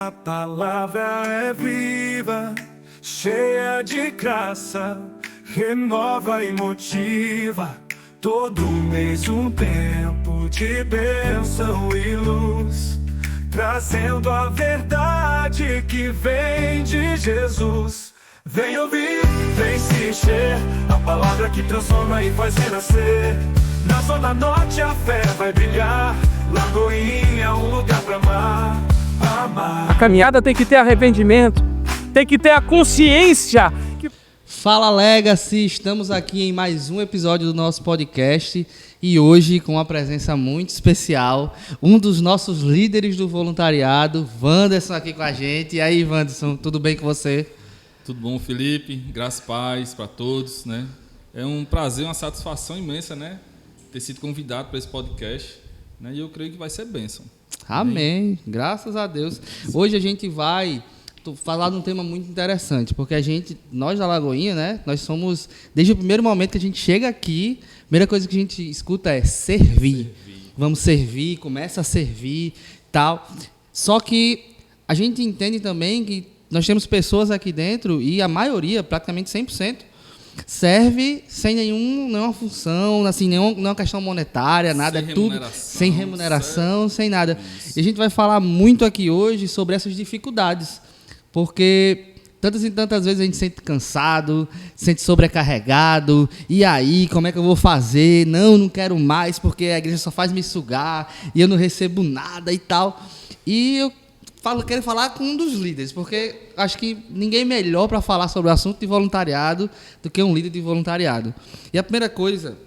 A palavra é viva, cheia de graça, renova e motiva. Todo mês um tempo de bênção e luz, trazendo a verdade que vem de Jesus. Vem ouvir, vem se encher, a palavra que transforma e faz renascer. Na Zona Norte a fé vai brilhar, Lagoinha é um lugar pra amar. A caminhada tem que ter arrependimento, tem que ter a consciência. Fala Legacy, estamos aqui em mais um episódio do nosso podcast e hoje com uma presença muito especial, um dos nossos líderes do voluntariado, Wanderson, aqui com a gente. E aí, Wanderson, tudo bem com você? Tudo bom, Felipe? Graças e paz para todos, né? É um prazer, uma satisfação imensa, né? Ter sido convidado para esse podcast, né? E eu creio que vai ser bênção. Amém. Graças a Deus. Hoje a gente vai falar de um tema muito interessante, porque nós da Lagoinha, né? Nós somos, desde o primeiro momento que a gente chega aqui, a primeira coisa que a gente escuta é servir. Vamos servir, começa a servir, tal. Só que a gente entende também que nós temos pessoas aqui dentro e a maioria, praticamente 100%, serve sem nenhuma função, assim, nenhuma questão monetária, nada, é tudo sem remuneração, sem nada. Isso. E a gente vai falar muito aqui hoje sobre essas dificuldades, porque tantas e tantas vezes a gente se sente cansado, se sente sobrecarregado, e aí, como é que eu vou fazer? Não quero mais, porque a igreja só faz me sugar, e eu não recebo nada e tal. E eu quero falar com um dos líderes, porque acho que ninguém melhor para falar sobre o assunto de voluntariado do que um líder de voluntariado. E a primeira coisa,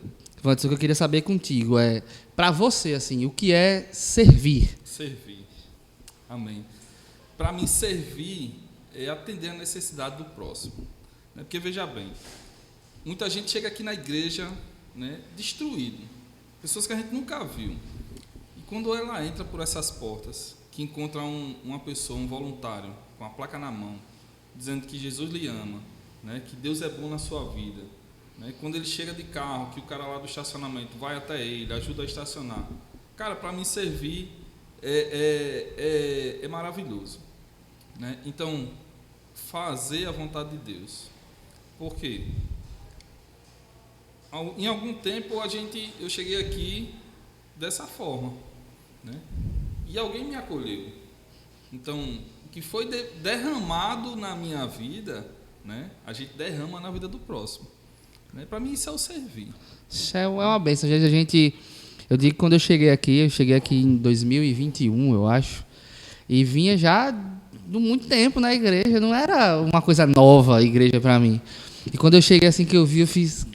Wanderson, que eu queria saber contigo é, para você, assim, o que é servir? Servir. Amém. Para mim, servir é atender a necessidade do próximo. Né? Porque, veja bem, muita gente chega aqui na igreja, né, destruído. Pessoas que a gente nunca viu. E quando ela entra por essas portas, que encontra uma pessoa, um voluntário, com a placa na mão, dizendo que Jesus lhe ama, né, que Deus é bom na sua vida. Né, quando ele chega de carro, que o cara lá do estacionamento vai até ele, ajuda a estacionar. Cara, para mim servir é maravilhoso. Né? Então, fazer a vontade de Deus. Por quê? Em algum tempo eu cheguei aqui dessa forma, né? E alguém me acolheu. Então, o que foi derramado na minha vida, né, a gente derrama na vida do próximo. Né? Para mim, isso é o servir. Isso é uma bênção. Eu digo que quando eu cheguei aqui em 2021, eu acho, e vinha já de muito tempo na igreja, não era uma coisa nova a igreja para mim. E quando eu cheguei assim que eu vi, eu fiz...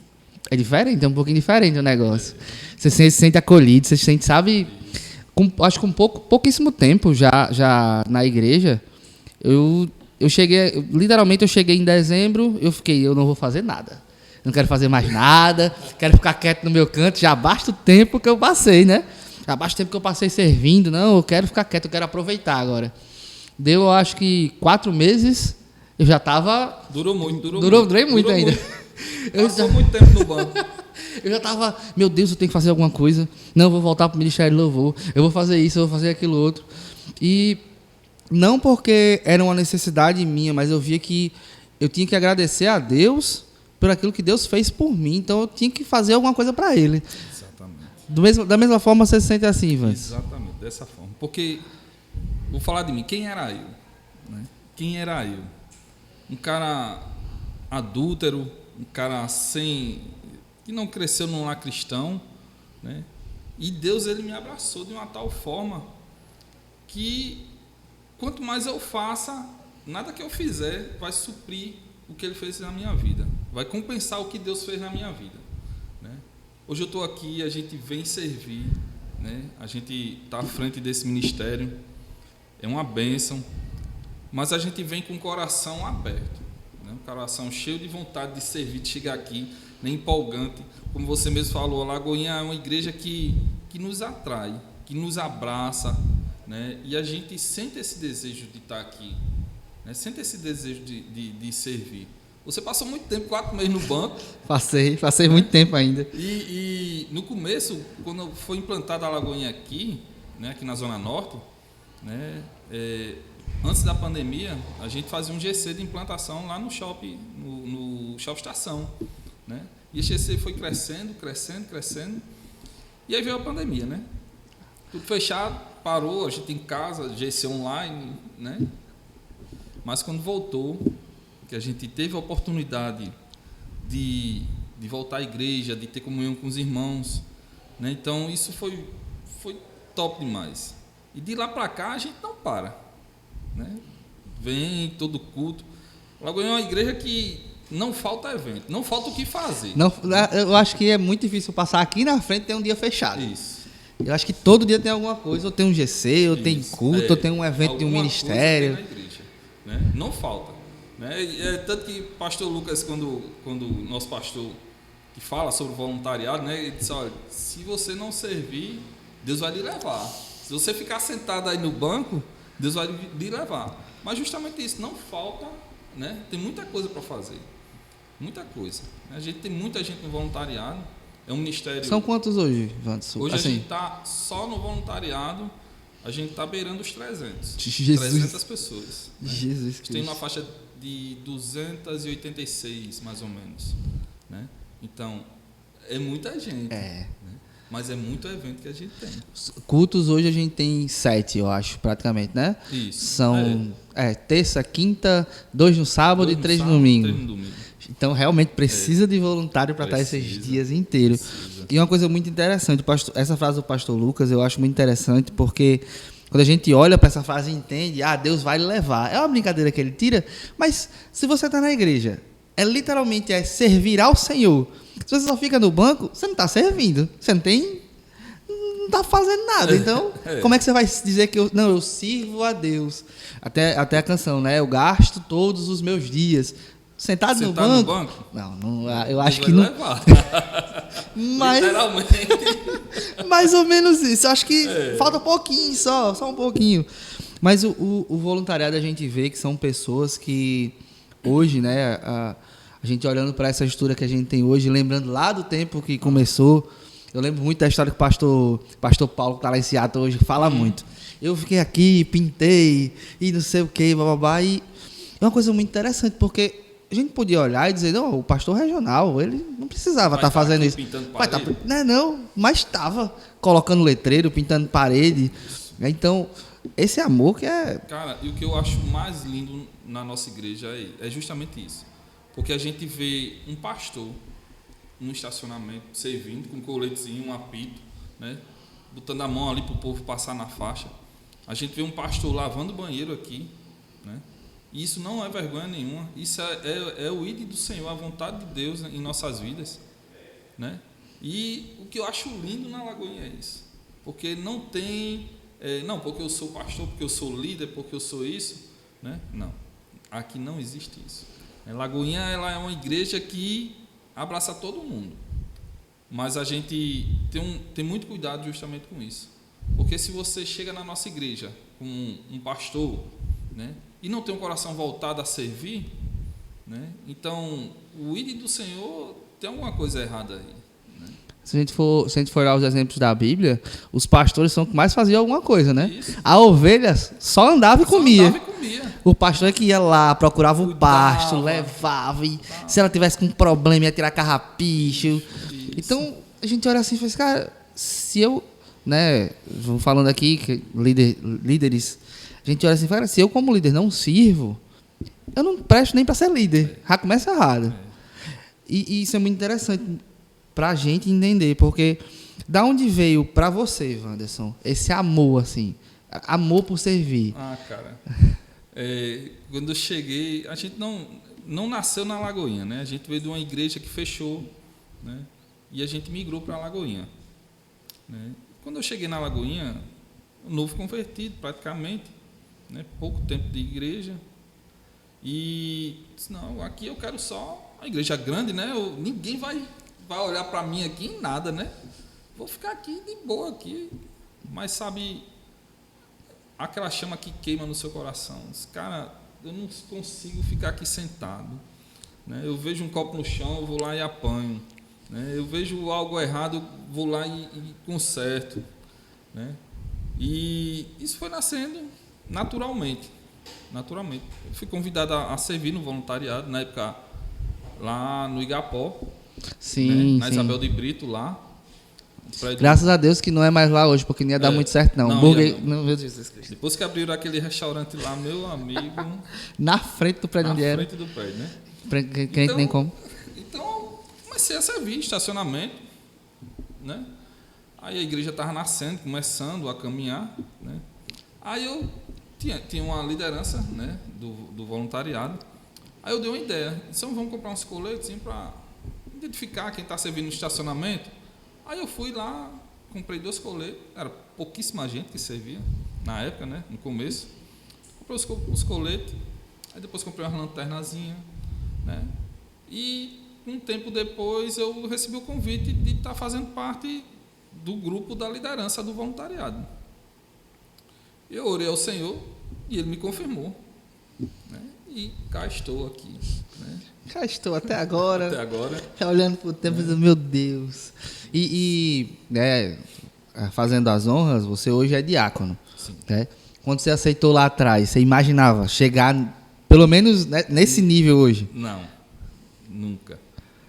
É diferente, é um pouquinho diferente o negócio. Você se sente acolhido, você se sente, sabe... acho que com pouquíssimo tempo já na igreja, eu cheguei, literalmente eu cheguei em dezembro, eu não vou fazer nada, não quero fazer mais nada, quero ficar quieto no meu canto, já basta o tempo que eu passei, né? Já basta o tempo que eu passei servindo, não, eu quero ficar quieto, eu quero aproveitar agora. Deu, eu acho que 4 meses, eu já estava... Durei muito ainda. Passou muito tempo no banco. Eu já estava, meu Deus, eu tenho que fazer alguma coisa. Não, eu vou voltar para o Ministério de Louvor. Eu vou fazer isso, eu vou fazer aquilo outro. E não porque era uma necessidade minha, mas eu via que eu tinha que agradecer a Deus por aquilo que Deus fez por mim. Então eu tinha que fazer alguma coisa para Ele. Exatamente. Da mesma forma você se sente assim, Ivan? Exatamente, dessa forma. Porque, vou falar de mim, quem era eu? Né? Quem era eu? Um cara adúltero, um cara que não cresceu num lar cristão, né? E Deus, ele me abraçou de uma tal forma que quanto mais eu faça, nada que eu fizer vai suprir o que ele fez na minha vida, vai compensar o que Deus fez na minha vida, né? Hoje eu estou aqui, a gente vem servir, né? A gente está à frente desse ministério, é uma bênção, mas a gente vem com o coração aberto, né? Um coração cheio de vontade de servir, de chegar aqui, nem empolgante, como você mesmo falou, a Lagoinha é uma igreja que nos atrai, que nos abraça, né? E a gente sente esse desejo de estar aqui, né? Sente esse desejo de servir. Você passou muito tempo, 4 meses no banco. Passei muito tempo ainda. E no começo, quando foi implantada a Lagoinha aqui, né, aqui na Zona Norte, né, antes da pandemia, a gente fazia um GC de implantação lá no shopping, no Shopping Estação, né? E esse GC foi crescendo. E aí veio a pandemia, né? Tudo fechado, parou, a gente em casa, GC online, né? Mas quando voltou, que a gente teve a oportunidade de voltar à igreja, de ter comunhão com os irmãos, né? Então isso foi top demais. E de lá para cá a gente não para, né? Vem todo culto. Lagoinha é uma igreja que não falta evento, não falta o que fazer. Não, eu acho que é muito difícil passar aqui na frente e ter um dia fechado. Isso. Eu acho que todo dia tem alguma coisa, ou tem um GC, ou tem culto, ou tem um evento de um Alguma ministério. coisa tem na igreja, né? Não falta, né? Tanto que o pastor Lucas, quando o nosso pastor que fala sobre o voluntariado, né, ele disse, olha, se você não servir, Deus vai lhe levar. Se você ficar sentado aí no banco, Deus vai lhe levar. Mas justamente isso, não falta, né? Tem muita coisa para fazer. Muita coisa. A gente tem muita gente no voluntariado. É um ministério. São quantos hoje, Wanderson? Hoje assim, a gente está só no voluntariado, a gente está beirando os 300. Jesus. 300 pessoas. Né? Jesus A gente tem Cristo. uma faixa de 286, mais ou menos. Né? Então, é muita gente. É. Né? Mas é muito evento que a gente tem. Cultos hoje a gente tem 7, eu acho, praticamente, né? Isso. São terça, quinta, 2 no sábado e 3 no domingo. 3 no domingo. Então, realmente precisa de voluntário para estar esses Precisa. dias inteiros. Precisa. E uma coisa muito interessante, essa frase do pastor Lucas, eu acho muito interessante, porque quando a gente olha para essa frase e entende, Deus vai lhe levar. É uma brincadeira que ele tira, mas se você está na igreja, literalmente servir ao Senhor. Se você só fica no banco, você não está servindo. Você não está fazendo nada. Então, como é que você vai dizer que eu sirvo a Deus? Até a canção, né? Eu gasto todos os meus dias. Sentado no banco? Não, eu acho que não. Mas, literalmente. mais ou menos isso. Eu acho que falta pouquinho só um pouquinho. Mas o voluntariado a gente vê que são pessoas que hoje, né, a gente olhando para essa história que a gente tem hoje, lembrando lá do tempo que começou, eu lembro muito da história que o pastor Paulo, que está lá em Seattle hoje, fala muito. Eu fiquei aqui, pintei, e não sei o que, bababá, e é uma coisa muito interessante, porque a gente podia olhar e dizer, não, o pastor regional, ele não precisava estar fazendo isso. Mas estava colocando letreiro, pintando parede. Então, esse amor que é... Cara, e o que eu acho mais lindo na nossa igreja é justamente isso. Porque a gente vê um pastor no estacionamento, servindo com um coletezinho, um apito, né? Botando a mão ali para o povo passar na faixa. A gente vê um pastor lavando o banheiro aqui, né? E isso não é vergonha nenhuma. Isso é o ídolo do Senhor, a vontade de Deus em nossas vidas, né? E o que eu acho lindo na Lagoinha é isso. Porque não tem... não, porque eu sou pastor, porque eu sou líder, porque eu sou isso, né? Não. Aqui não existe isso. A Lagoinha, ela é uma igreja que abraça todo mundo. Mas a gente tem muito cuidado justamente com isso. Porque se você chega na nossa igreja com um pastor, né, e não tem um coração voltado a servir, né, então o ídolo do Senhor tem alguma coisa errada aí. Né? Se a gente for olhar os exemplos da Bíblia, os pastores são os que mais faziam alguma coisa, né? Isso. A ovelha só andava e comia. Andava e comia. O pastor é que ia lá, procurava o Cuidava. pasto, levava, e se ela tivesse com um problema, ia tirar carrapicho. Isso. Então, a gente olha assim e fala, cara, se eu, né, vou falando aqui, que líderes, a gente olha assim e fala, se eu como líder não sirvo, eu não presto nem para ser líder. Já começa errado. E isso é muito interessante para a gente entender, porque da onde veio para você, Wanderson, esse amor, assim, amor por servir? Cara, quando eu cheguei, a gente não nasceu na Lagoinha, né? A gente veio de uma igreja que fechou, né? E a gente migrou para a Lagoinha, né? Quando eu cheguei na Lagoinha, novo convertido praticamente, né? Pouco tempo de igreja, e disse, não, aqui eu quero só uma igreja grande, né? Ninguém vai olhar para mim aqui em nada, né? Vou ficar aqui de boa aqui, mas sabe, aquela chama que queima no seu coração. Cara, eu não consigo ficar aqui sentado, né? Eu vejo um copo no chão, eu vou lá e apanho, né? Eu vejo algo errado, eu vou lá e conserto, né? E isso foi nascendo naturalmente, naturalmente. Eu fui convidado a servir no voluntariado, na época lá no Igapó, Sim, na sim. Isabel de Brito, lá. Graças a Deus que não é mais lá hoje, porque não ia dar muito certo, não. não, Hambúrguer, ia não. não, meu Jesus Cristo. Depois que abriram aquele restaurante lá, meu amigo, Na frente do prédio na onde era. frente do prédio, né? Crente nem como. Então, comecei a servir, estacionamento, né? Aí a igreja estava nascendo, começando a caminhar, né? Aí eu tinha uma liderança, né, do voluntariado. Aí eu dei uma ideia. Então vamos comprar uns coletes para identificar quem está servindo no estacionamento. Aí eu fui lá, comprei 2 coletes. Era pouquíssima gente que servia na época, né, no começo. Comprei os coletes. Aí depois comprei uma lanternazinha, né? E um tempo depois eu recebi o convite de estar fazendo parte do grupo da liderança do voluntariado. Eu orei ao Senhor e Ele me confirmou, né? E cá estou aqui, né? Já estou até agora. Até agora. Olhando pro tempo e dizendo, meu Deus. Né, fazendo as honras, você hoje é diácono. Sim. Né? Quando você aceitou lá atrás, você imaginava chegar pelo menos, né, nesse nível hoje? Não, nunca.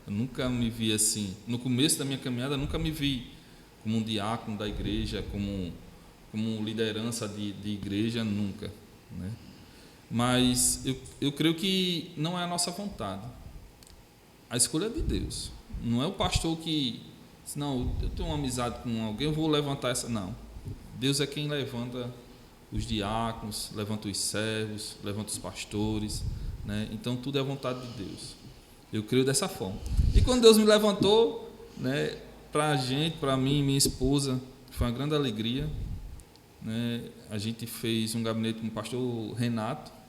Eu nunca me vi assim. No começo da minha caminhada, eu nunca me vi como um diácono da igreja, como liderança de igreja, nunca, né? Mas eu creio que não é a nossa vontade. A escolha é de Deus. Não é o pastor que diz, não, eu tenho uma amizade com alguém, eu vou levantar essa. Não. Deus é quem levanta os diáconos, levanta os servos, levanta os pastores, né? Então tudo é a vontade de Deus. Eu creio dessa forma. E quando Deus me levantou, né, para mim e minha esposa, foi uma grande alegria, né? A gente fez um gabinete com o pastor Renato.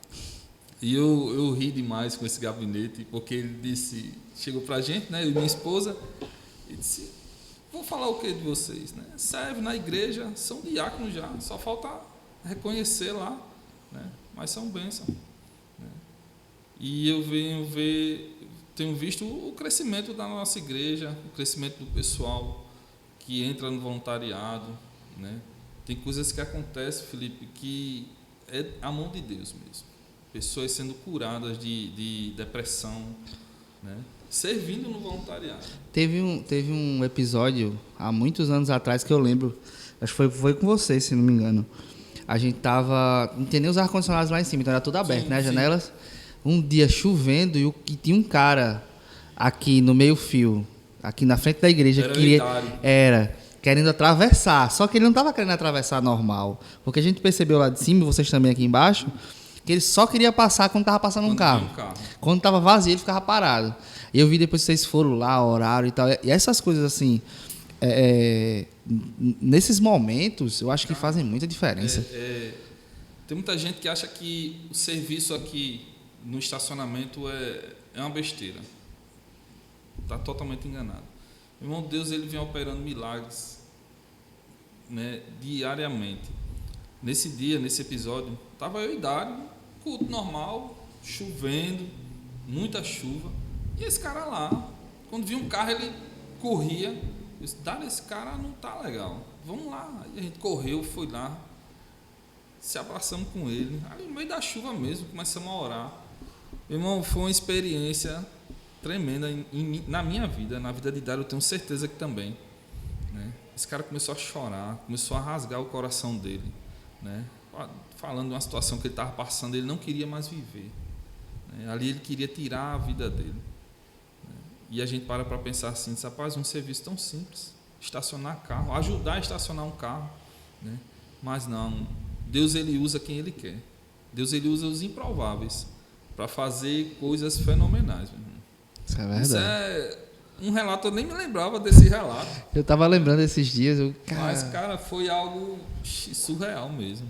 E eu ri demais com esse gabinete, porque ele disse, chegou para a gente, né, eu e minha esposa, e disse, vou falar o que de vocês, né? Serve na igreja, são diáconos já, só falta reconhecer lá, né? Mas são bênçãos, né? E eu tenho visto o crescimento da nossa igreja, o crescimento do pessoal que entra no voluntariado, né? Tem coisas que acontecem, Felipe, que é a mão de Deus mesmo. Pessoas sendo curadas de depressão, né? Servindo no voluntariado. Teve um episódio, há muitos anos atrás, que eu lembro, acho que foi com você, se não me engano. A gente tava, não tinha nem os ar-condicionados lá em cima, então era tudo aberto, né, as janelas. Um dia chovendo e tinha um cara aqui no meio-fio, aqui na frente da igreja, querendo atravessar. Só que ele não estava querendo atravessar normal, porque a gente percebeu lá de cima, e vocês também aqui embaixo, que ele só queria passar quando estava passando um carro. Quando estava vazio, ele ficava parado. E eu vi depois que vocês foram lá, oraram e tal. E essas coisas assim, nesses momentos, eu acho que fazem muita diferença. Tem muita gente que acha que o serviço aqui no estacionamento é uma besteira. Está totalmente enganado. Irmão, Deus ele vem operando milagres, né, diariamente. Nesse dia, nesse episódio, estava eu e Dário, culto normal, chovendo, muita chuva. E esse cara lá, quando via um carro, ele corria. Eu disse, Dário, esse cara não está legal. Vamos lá. Aí a gente correu, foi lá, se abraçamos com ele. Aí no meio da chuva mesmo, começamos a orar. Irmão, foi uma experiência tremenda na minha vida, na vida de Dário, eu tenho certeza que também, né? Esse cara começou a chorar, começou a rasgar o coração dele, né? Falando de uma situação que ele estava passando, ele não queria mais viver, né? Ali ele queria tirar a vida dele, né? E a gente para pensar assim, rapaz, um serviço tão simples, estacionar carro, ajudar a estacionar um carro, né? Mas não, Deus ele usa quem ele quer, Deus ele usa os improváveis para fazer coisas fenomenais, meu irmão. Isso é verdade. Isso é um relato, eu nem me lembrava desse relato. Eu tava lembrando esses dias. Mas, cara, foi algo surreal mesmo.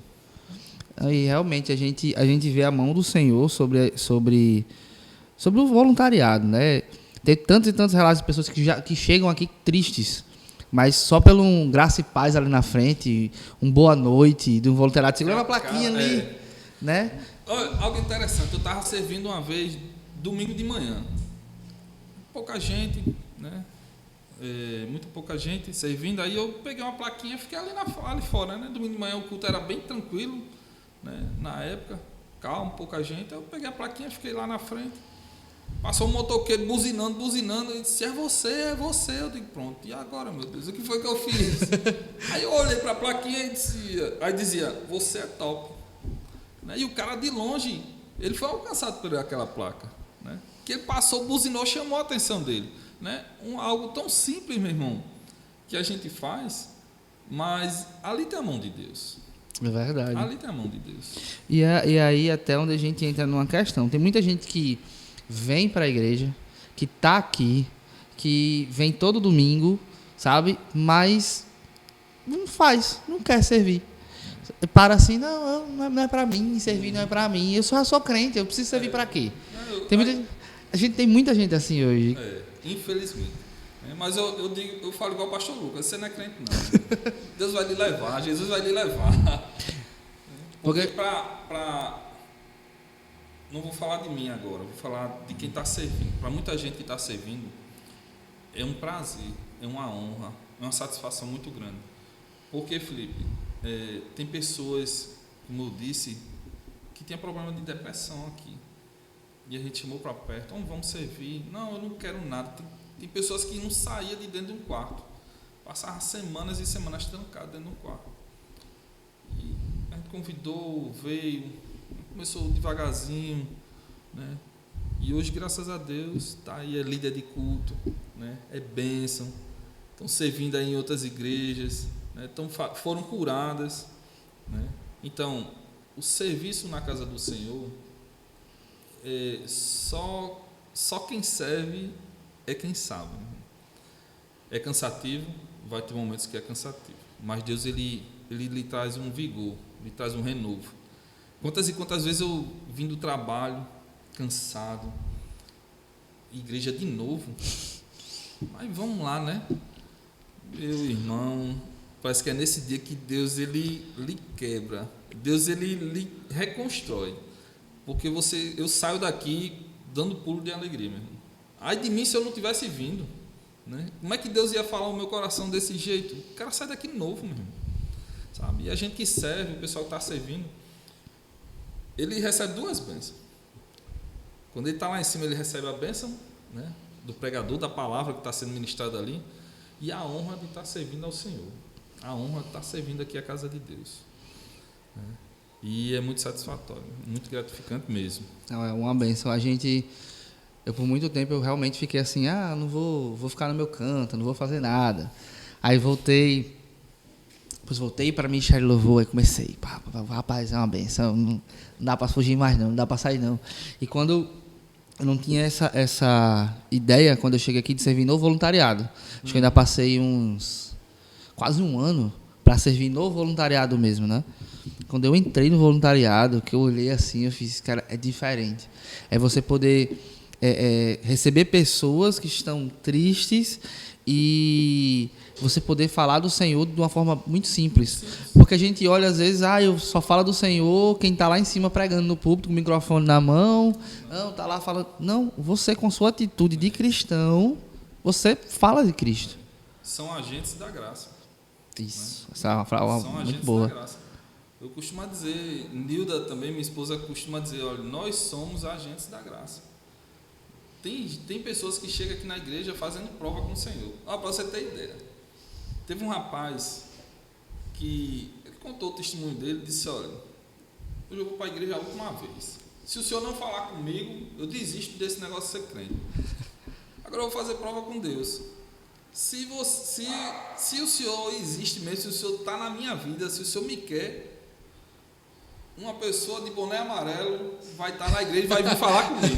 Aí, realmente, a gente vê a mão do Senhor sobre o voluntariado, né? Tem tantos e tantos relatos de pessoas que chegam aqui tristes, mas só pelo um graça e paz ali na frente, um boa noite de um voluntariado, segura uma plaquinha ali, né? Olha, algo interessante, eu estava servindo uma vez, domingo de manhã. Pouca gente, né? Muito pouca gente servindo. Aí eu peguei uma plaquinha e fiquei ali fora, né? Domingo de manhã o culto era bem tranquilo, né? Na época. calmo, pouca gente. Eu peguei a plaquinha, fiquei lá na frente. Passou um motoqueiro buzinando, e disse, é você. Eu digo, pronto, e agora, meu Deus, o que foi que eu fiz? Aí eu olhei para a plaquinha e dizia, você é top. Né? E o cara de longe, ele foi alcançado por aquela placa. Né? Que ele passou, buzinou, chamou a atenção dele. Né? Algo tão simples, meu irmão, que a gente faz, mas ali tem a mão de Deus. É verdade. Ali tem a mão de Deus. E aí até onde a gente entra numa questão. Tem muita gente que vem para a igreja, que tá aqui, que vem todo domingo, sabe? Mas não quer servir. Para assim, não é para mim, servir não é para mim. Eu só sou crente, eu preciso servir para quê? Tem muita gente assim hoje. Infelizmente. Mas eu falo igual o pastor Lucas, você não é crente não. Deus vai lhe levar, Jesus vai lhe levar. Porque não vou falar de mim agora, vou falar de quem está servindo. Para muita gente que está servindo, é um prazer, é uma honra, é uma satisfação muito grande. Porque, Felipe, tem pessoas, como eu disse, que tem problema de depressão aqui. E a gente chamou para perto, então vamos servir. Não, eu não quero nada. Tem pessoas que não saíam de dentro de um quarto. Passavam semanas e semanas trancadas dentro de um quarto. E a gente convidou, veio, começou devagarzinho, né? E hoje, graças a Deus, está aí, é líder de culto, né? É bênção. Estão servindo aí em outras igrejas, né? Foram curadas, né? Então, o serviço na casa do Senhor, só quem serve é quem sabe. Né? É cansativo, vai ter momentos que é cansativo, mas Deus ele lhe traz um vigor, lhe traz um renovo. Quantas e quantas vezes eu vim do trabalho cansado, igreja de novo, mas vamos lá, né? Meu irmão, parece que é nesse dia que Deus ele lhe quebra, Deus ele lhe reconstrói, porque eu saio daqui dando pulo de alegria, meu irmão. Ai de mim se eu não tivesse vindo, né? Como é que Deus ia falar o meu coração desse jeito? O cara sai daqui novo, meu irmão, sabe? E a gente que serve, o pessoal que está servindo, ele recebe duas bênçãos. Quando ele está lá em cima, ele recebe a bênção, né, do pregador, da palavra que está sendo ministrada ali, e a honra de estar servindo ao Senhor, a honra de estar servindo aqui à casa de Deus, né? E é muito satisfatório, muito gratificante mesmo. Não, é uma bênção. Eu por muito tempo eu realmente fiquei assim, não vou ficar no meu canto, não vou fazer nada. Aí voltei para Ministério de Louvor e comecei, rapaz, é uma benção, não dá para fugir mais não dá para sair não. E quando eu não tinha essa ideia, quando eu cheguei aqui de servir no voluntariado, acho que eu ainda passei quase um ano para servir no voluntariado mesmo, né? Quando eu entrei no voluntariado, que eu olhei assim, eu fiz, cara, é diferente. É você poder receber pessoas que estão tristes e você poder falar do Senhor de uma forma muito simples. Porque a gente olha às vezes, eu só falo do Senhor quem está lá em cima pregando no púlpito com o microfone na mão, está lá falando. Não, você com sua atitude de cristão, você fala de Cristo. São agentes da graça. Isso, né? Essa é uma frase muito boa. Da graça. Eu costumo dizer, Nilda também, minha esposa, costuma dizer, olha, nós somos agentes da graça. Tem pessoas que chegam aqui na igreja fazendo prova com o Senhor. Para você ter ideia. Teve um rapaz que ele contou o testemunho dele e disse, olha, hoje eu vou para a igreja a última vez. Se o senhor não falar comigo, eu desisto desse negócio de ser crente. Agora eu vou fazer prova com Deus. Se o senhor existe mesmo, se o senhor está na minha vida, se o senhor me quer, uma pessoa de boné amarelo vai estar na igreja e vai vir falar comigo.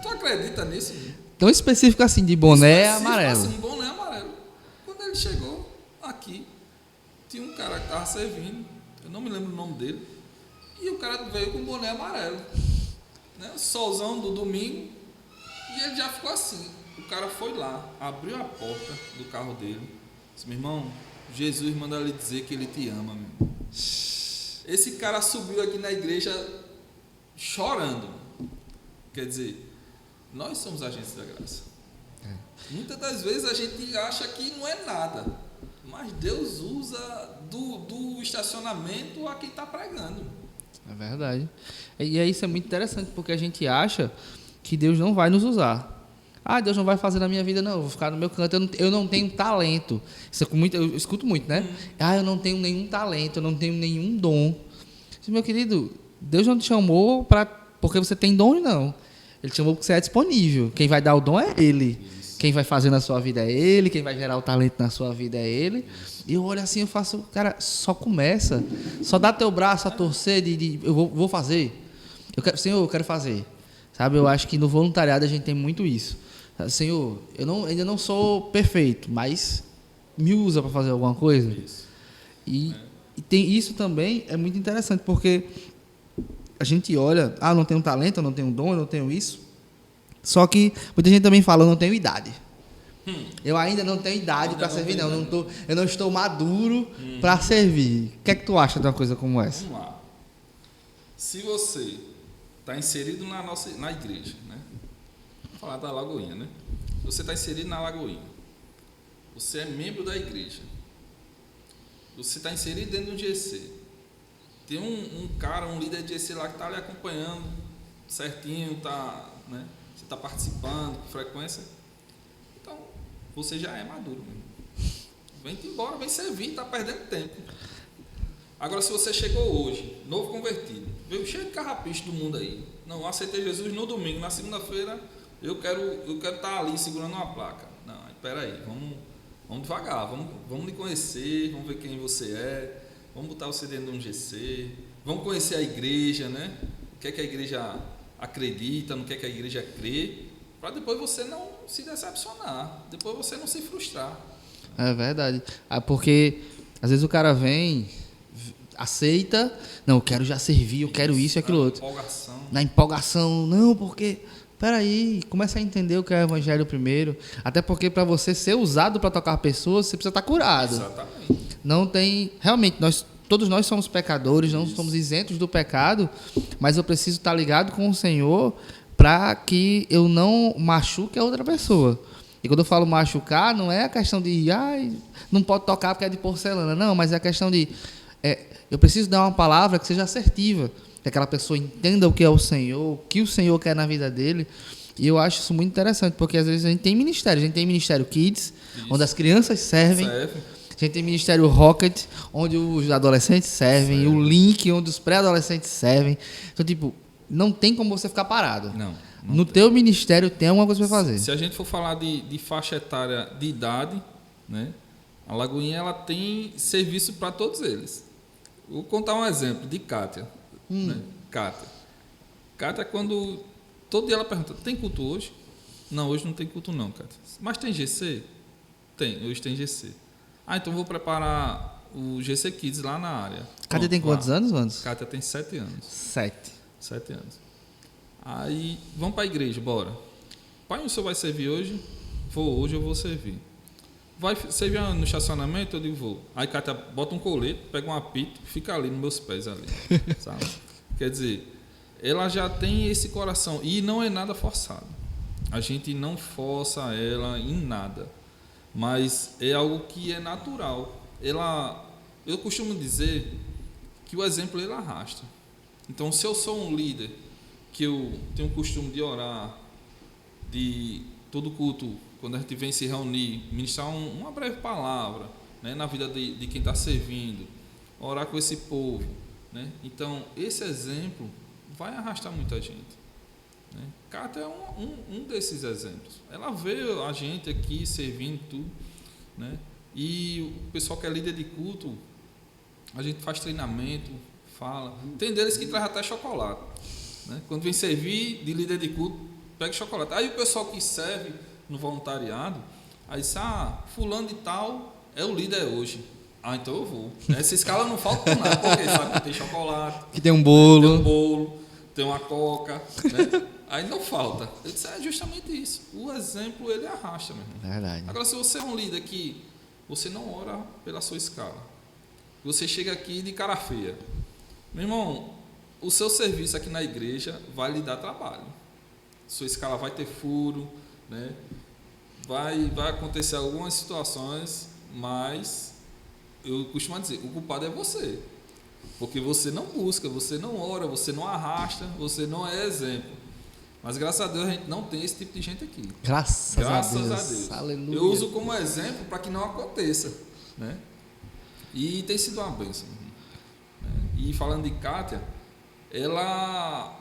Tu acredita nisso? Tão específico assim, de boné amarelo. Assim, boné amarelo. Quando ele chegou aqui, tinha um cara que estava servindo, eu não me lembro o nome dele, e o cara veio com boné amarelo, né? Solzão do domingo, e ele já ficou assim. O cara foi lá, abriu a porta do carro dele, disse, meu irmão, Jesus manda lhe dizer que ele te ama, meu irmão. Esse cara subiu aqui na igreja chorando. Quer dizer, nós somos agentes da graça. Muitas das vezes a gente acha que não é nada, mas Deus usa do estacionamento a quem está pregando. É verdade. E aí isso é muito interessante, porque a gente acha que Deus não vai nos usar. Ah, Deus não vai fazer na minha vida, não. Eu vou ficar no meu canto. Eu não tenho talento. Isso é muito, eu escuto muito, né? Ah, eu não tenho nenhum talento, eu não tenho nenhum dom. Meu querido, Deus não te chamou porque você tem dom, não. Ele te chamou porque você é disponível. Quem vai dar o dom é Ele. Quem vai fazer na sua vida é Ele. Quem vai gerar o talento na sua vida é Ele. E eu olho assim, eu faço, cara, só começa. Só dá teu braço a torcer eu vou fazer. Senhor, eu quero fazer. Sabe, eu acho que no voluntariado a gente tem muito isso. Senhor, ainda não sou perfeito, mas me usa para fazer alguma coisa. Isso. E tem isso também, é muito interessante, porque a gente olha, eu não tenho talento, eu não tenho dom, eu não tenho isso. Só que muita gente também fala, eu não tenho idade. Eu ainda não tenho idade para servir, não. Eu não estou maduro para servir. O que é que tu acha de uma coisa como essa? Vamos lá. Se você está inserido na igreja, né? Vamos falar da Lagoinha, né? Você está inserido na Lagoinha. Você é membro da igreja. Você está inserido dentro do GC. Tem um cara, um líder de GC lá que está ali acompanhando certinho, né? Você está participando com frequência. Então, você já é maduro mesmo. Vem-te embora, vem servir, está perdendo tempo. Agora, se você chegou hoje, novo convertido, veio cheio de carrapicho do mundo aí. Não, aceitei Jesus no domingo, na segunda-feira eu quero estar ali segurando uma placa. Não, espera aí, vamos devagar, vamos lhe conhecer, vamos ver quem você é, vamos botar você dentro de um GC, vamos conhecer a igreja, né? O que é que a igreja acredita, no que é que a igreja crê, para depois você não se decepcionar, depois você não se frustrar. É verdade. Porque às vezes o cara vem, aceita, não, eu quero já servir, eu quero isso e aquilo outro. Na empolgação, não, porque, peraí, começa a entender o que é o evangelho primeiro, até porque para você ser usado para tocar pessoas, você precisa estar curado. Exatamente. Não tem, realmente, todos nós somos pecadores, não somos isentos do pecado, mas eu preciso estar ligado com o Senhor para que eu não machuque a outra pessoa. E quando eu falo machucar, não é a questão de, não pode tocar porque é de porcelana, não, mas é a questão de, eu preciso dar uma palavra que seja assertiva, que aquela pessoa entenda o que é o Senhor, o que o Senhor quer na vida dele. E eu acho isso muito interessante, porque às vezes a gente tem ministério Kids, onde as crianças servem. A gente tem ministério Rocket, onde os adolescentes servem, o Link, onde os pré-adolescentes servem. Então, tipo, não tem como você ficar parado. Não no tem. Teu ministério tem alguma coisa para fazer. Se a gente for falar de faixa etária de idade, né, a Lagoinha ela tem serviço para todos eles. Vou contar um exemplo de Kátia. Né? Kátia, quando todo dia ela pergunta, tem culto hoje? Não, hoje não tem culto não, Kátia. Mas tem GC? Tem, hoje tem GC. Então vou preparar o GC Kids lá na área. Kátia tem quantos anos, Wanderson? Kátia tem 7 anos. 7 anos. Aí, vamos para a igreja, bora. Pai, o senhor vai servir hoje? Hoje eu vou servir. Vai servir no estacionamento? Eu digo, vou. Aí Kátia bota um colete, pega um apito, fica ali nos meus pés ali. Sabe? Quer dizer, ela já tem esse coração. E não é nada forçado. A gente não força ela em nada. Mas é algo que é natural. Eu costumo dizer que o exemplo ele arrasta. Então, se eu sou um líder que eu tenho o costume de orar, de todo culto, quando a gente vem se reunir, ministrar uma breve palavra, né, na vida de quem está servindo, orar com esse povo, né? Então, esse exemplo vai arrastar muita gente. Né? Kátia é um desses exemplos. Ela vê a gente aqui servindo tudo, né? E o pessoal que é líder de culto, a gente faz treinamento, fala. Tem deles que traz até chocolate, né? Quando vem servir de líder de culto, pega chocolate. Aí o pessoal que serve no voluntariado, aí diz, fulano de tal é o líder hoje. Então eu vou. Essa escala não falta nada, porque sabe que tem chocolate, que tem um bolo, tem uma coca, né? Aí não falta. Eu disse, justamente isso. O exemplo, ele arrasta, meu irmão. Verdade. Agora, se você é um líder que você não ora pela sua escala, você chega aqui de cara feia, meu irmão, o seu serviço aqui na igreja vai lhe dar trabalho. Sua escala vai ter furo, né? Vai acontecer algumas situações, mas eu costumo dizer, o culpado é você. Porque você não busca, você não ora, você não arrasta, você não é exemplo. Mas graças a Deus a gente não tem esse tipo de gente aqui. Graças a Deus. Aleluia. Eu uso como exemplo para que não aconteça, né? E tem sido uma bênção. E falando de Kátia, ela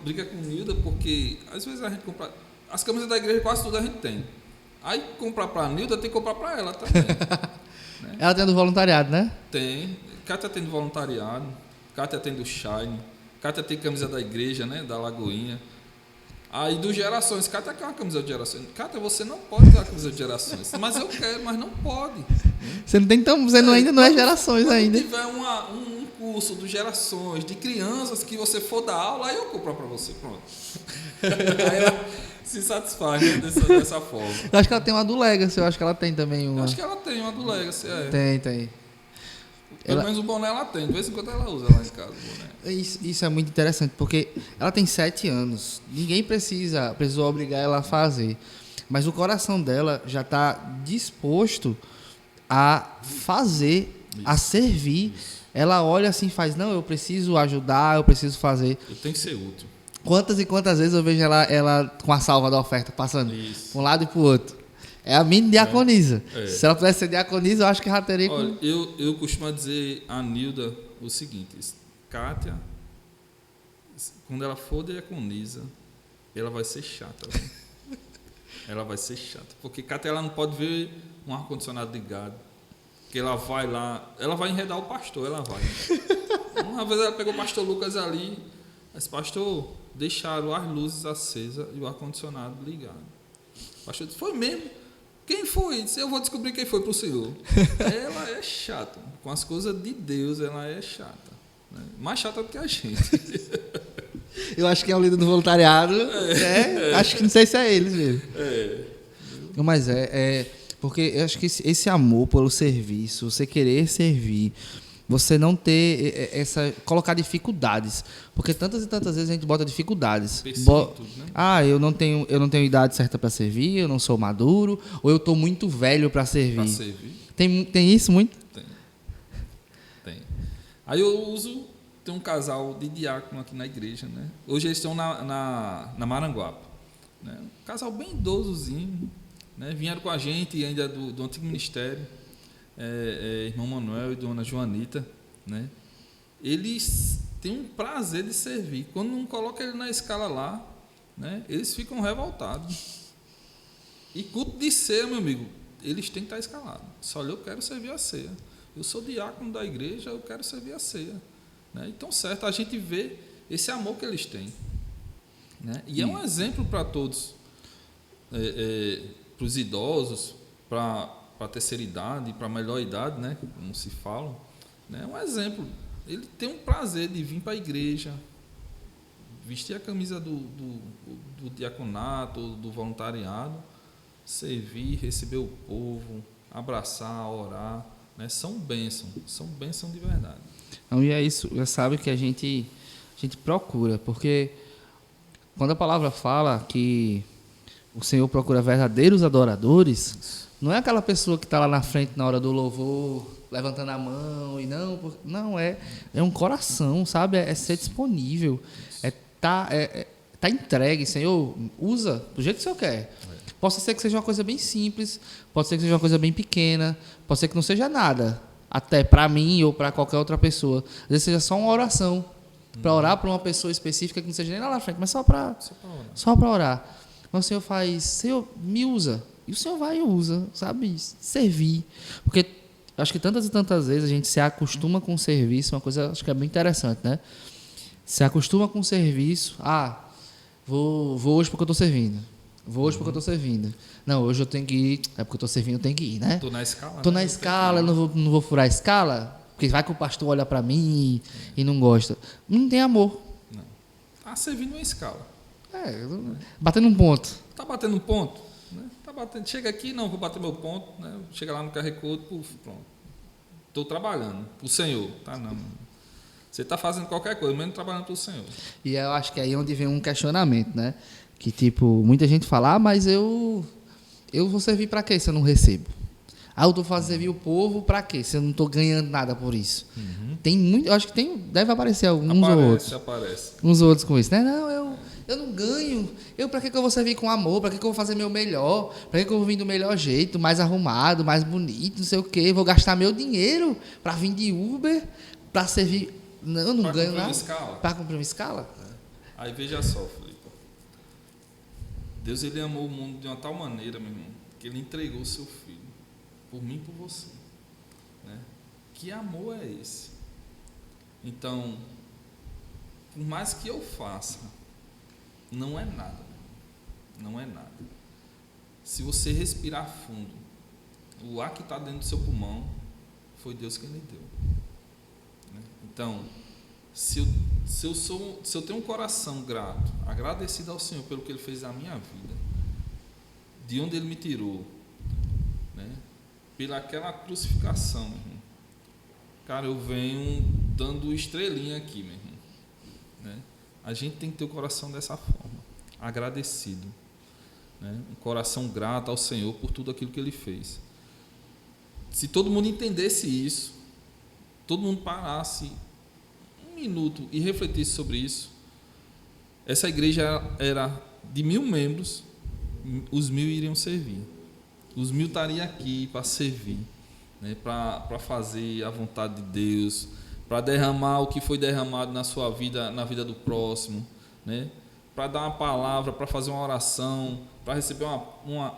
briga com Nilda porque às vezes a gente compra as camisas da igreja, quase tudo a gente tem. Aí comprar para a Nilda tem que comprar para ela também. Né? Ela tem do voluntariado, né? Tem. Kátia tem do voluntariado, Kátia tem do Shine, Kátia tem camisa da igreja, né? Da Lagoinha. Aí do Gerações, Kátia quer uma camisa de Gerações. Kátia, você não pode ter uma camisa de Gerações. Mas eu quero, mas não pode. Você não tem ainda não é Gerações quando ainda. Se tiver um curso do Gerações, de crianças que você for dar aula, aí eu compro para você, pronto. Aí ela se satisfaz, né, dessa forma. Eu acho que ela tem uma do Legacy, eu acho que ela tem também uma. Eu acho que ela tem uma do Legacy, Tem. Pelo menos o boné ela tem, de vez em quando ela usa lá em casa o boné. Isso é muito interessante, porque ela tem 7 anos. Ninguém precisou obrigar ela a fazer. Mas o coração dela já está disposto a fazer, a servir. Ela olha assim e faz, não, eu preciso ajudar, eu preciso fazer. Eu tenho que ser útil. Quantas e quantas vezes eu vejo ela com a salva da oferta, passando para um lado e para o outro. É a mini diaconisa. Se ela pudesse ser diaconisa, eu acho que já teria... Olha, eu costumo dizer a Nilda o seguinte: Kátia, quando ela for diaconisa, ela vai ser chata. Ela vai ser chata. Porque Kátia, ela não pode ver um ar-condicionado ligado. Porque ela vai lá, ela vai enredar o pastor, ela vai. Uma vez ela pegou o pastor Lucas ali, esse pastor, deixaram as luzes acesas e o ar-condicionado ligado. O pastor disse, foi mesmo? Quem foi? Disse, eu vou descobrir quem foi para o senhor. Ela é chata. Com as coisas de Deus, ela é chata. Né? Mais chata do que a gente. Eu acho que é o líder do voluntariado. Acho que não sei se é eles mesmo. Mas porque eu acho que esse amor pelo serviço, você querer servir, você não ter colocar dificuldades, porque tantas e tantas vezes a gente bota dificuldades. Tudo, né? Eu não tenho idade certa para servir, eu não sou maduro, ou eu estou muito velho para servir. Tem isso muito? Tem. Aí eu tem um casal de diácono aqui na igreja, né? Hoje eles estão na Maranguape, né? Um casal bem idosozinho, né? Vieram com a gente ainda do antigo ministério. Irmão Manuel e dona Joanita, né? Eles têm um prazer de servir. Quando não coloca ele na escala lá, né? Eles ficam revoltados. E culto de ceia, meu amigo, eles têm que estar escalados. Só eu quero servir a ceia. Eu sou diácono da igreja, eu quero servir a ceia, né? Então, certo, a gente vê esse amor que eles têm, né? E é um exemplo para todos, para os idosos, para a terceira idade, para a melhor idade, né, como se fala, né, um exemplo. Ele tem um prazer de vir para a igreja, vestir a camisa do diaconato, do voluntariado, servir, receber o povo, abraçar, orar, né, são bênção de verdade. Não, e é isso, já sabe que a gente procura, porque quando a palavra fala que o Senhor procura verdadeiros adoradores, não é aquela pessoa que está lá na frente na hora do louvor, levantando a mão, e não é um coração, sabe? É ser disponível, tá entregue, Senhor, usa do jeito que o Senhor quer. Pode ser que seja uma coisa bem simples, pode ser que seja uma coisa bem pequena, pode ser que não seja nada, até para mim ou para qualquer outra pessoa. Às vezes seja só uma oração, para orar para uma pessoa específica que não seja nem lá na frente, mas só para orar. Mas o Senhor faz, Senhor, me usa. E o Senhor vai e usa, sabe? Servir. Porque acho que tantas e tantas vezes a gente se acostuma com o serviço, uma coisa acho que é bem interessante, né? Se acostuma com o serviço, vou hoje porque eu estou servindo. Vou hoje porque eu estou servindo. Não, hoje eu tenho que ir, é porque eu estou servindo, eu tenho que ir, né? Estou na escala. Estou na escala, não vou furar a escala, porque vai que o pastor olha para mim e não gosta. Não tem amor. Não. Está servindo uma escala. Batendo um ponto. Está batendo um ponto? Né? Tá batendo. Chega aqui, não, vou bater meu ponto. Né? Chega lá no Carrefour, pronto. Estou trabalhando para o Senhor. Tá, não. Você está fazendo qualquer coisa, menos trabalhando para o Senhor. E eu acho que é aí onde vem um questionamento, né? Que, tipo, muita gente fala, mas eu vou servir para quê se eu não recebo? Eu tô fazendo servir o povo pra quê? Se eu não tô ganhando nada por isso. Tem muito, eu acho que deve aparecer alguns ou outros. Aparece. Uns outros com isso, né? Não, eu não ganho. Pra que eu vou servir com amor? Pra que eu vou fazer meu melhor? Pra que eu vou vir do melhor jeito, mais arrumado, mais bonito, não sei o quê? Vou gastar meu dinheiro pra vir de Uber, pra servir. Não, eu não Pra ganho cumprir uma nada. escala. Pra cumprir uma escala? Aí veja só, Felipe. Deus, ele amou o mundo de uma tal maneira, meu irmão, que ele entregou o seu filho. Por mim e por você. Né? Que amor é esse? Então, por mais que eu faça, não é nada. Não é nada. Se você respirar fundo, o ar que está dentro do seu pulmão, foi Deus quem lhe deu. Né? Então, se eu tenho um coração grato, agradecido ao Senhor pelo que Ele fez na minha vida, de onde Ele me tirou, né? Pela aquela crucificação, meu irmão. Cara, eu venho dando estrelinha aqui, meu irmão. Né? A gente tem que ter o coração dessa forma, agradecido. Né? Um coração grato ao Senhor por tudo aquilo que Ele fez. Se todo mundo entendesse isso, todo mundo parasse um minuto e refletisse sobre isso, essa igreja era de 1000 membros, os 1000 iriam servir. Os 1000 estariam aqui para servir, né? Para fazer a vontade de Deus, para derramar o que foi derramado na sua vida, na vida do próximo, né? Para dar uma palavra, para fazer uma oração, para receber uma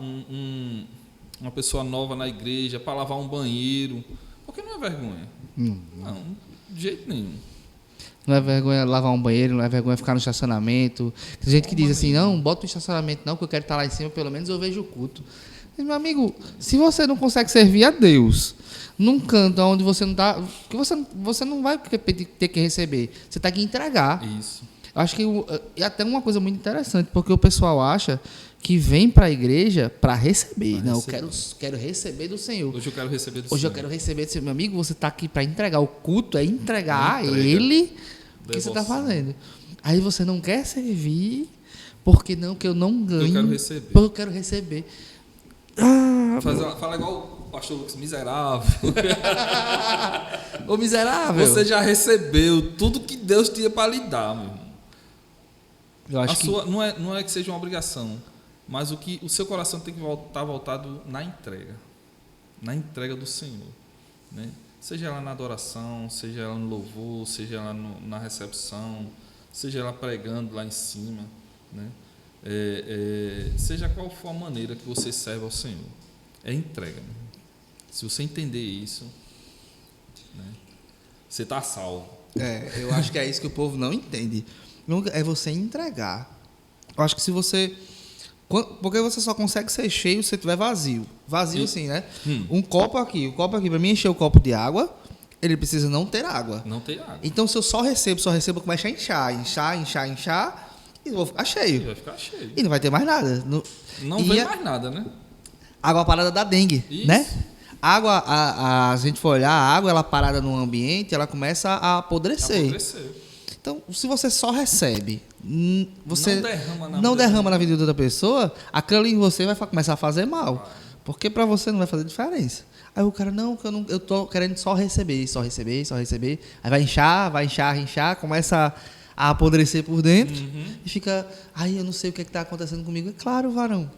pessoa nova na igreja, para lavar um banheiro. Porque não é vergonha. Não, de jeito nenhum. Não é vergonha lavar um banheiro, não é vergonha ficar no estacionamento. Tem gente que diz assim, não, bota no estacionamento não, que eu quero estar lá em cima, pelo menos eu vejo o culto. Mas, meu amigo, se você não consegue servir a Deus num canto onde você não está, que você não vai ter que receber, você tem que entregar. Isso. Eu acho que é até uma coisa muito interessante, porque o pessoal acha que vem para a igreja para receber. Não, eu quero receber do Senhor. Hoje eu quero receber do Hoje Senhor. eu quero receber do Senhor. Meu amigo, você está aqui para entregar. O culto é entregar a Ele o que você está fazendo. Aí você não quer servir porque eu não ganho. Eu quero receber. Porque eu quero receber. Fala igual o pastor Lucas, miserável. Ô miserável. Você já recebeu tudo que Deus tinha para lhe dar, meu irmão. Eu acho não é que seja uma obrigação, mas o seu coração tem que estar voltado na entrega do Senhor, né? Seja ela na adoração, seja ela no louvor, seja ela na recepção, seja ela pregando lá em cima, né? Seja qual for a maneira que você serve ao Senhor, é entrega, meu irmão. Se você entender isso, né, você está salvo. Eu acho que é isso que o povo não entende. É você entregar. Eu acho que se você... Porque você só consegue ser cheio se estiver vazio. Vazio, sim, né? O copo aqui, para mim encher o copo de água, ele precisa não ter água. Não tem água. Então, se eu só recebo, eu começo a inchar, e vou ficar cheio. Vai ficar cheio. E não vai ter mais nada. Não vem mais nada, né? Água parada da dengue, Isso. né? Água, se a gente for olhar, a água, ela parada no ambiente, ela começa a apodrecer. Então, se você só recebe, você não derrama na vida da outra pessoa, aquilo ali em você vai começar a fazer mal. Porque para você não vai fazer diferença. Aí o cara, eu tô querendo só receber. Aí vai inchar, começa a apodrecer por dentro e fica, eu não sei o que está acontecendo comigo. É claro, varão.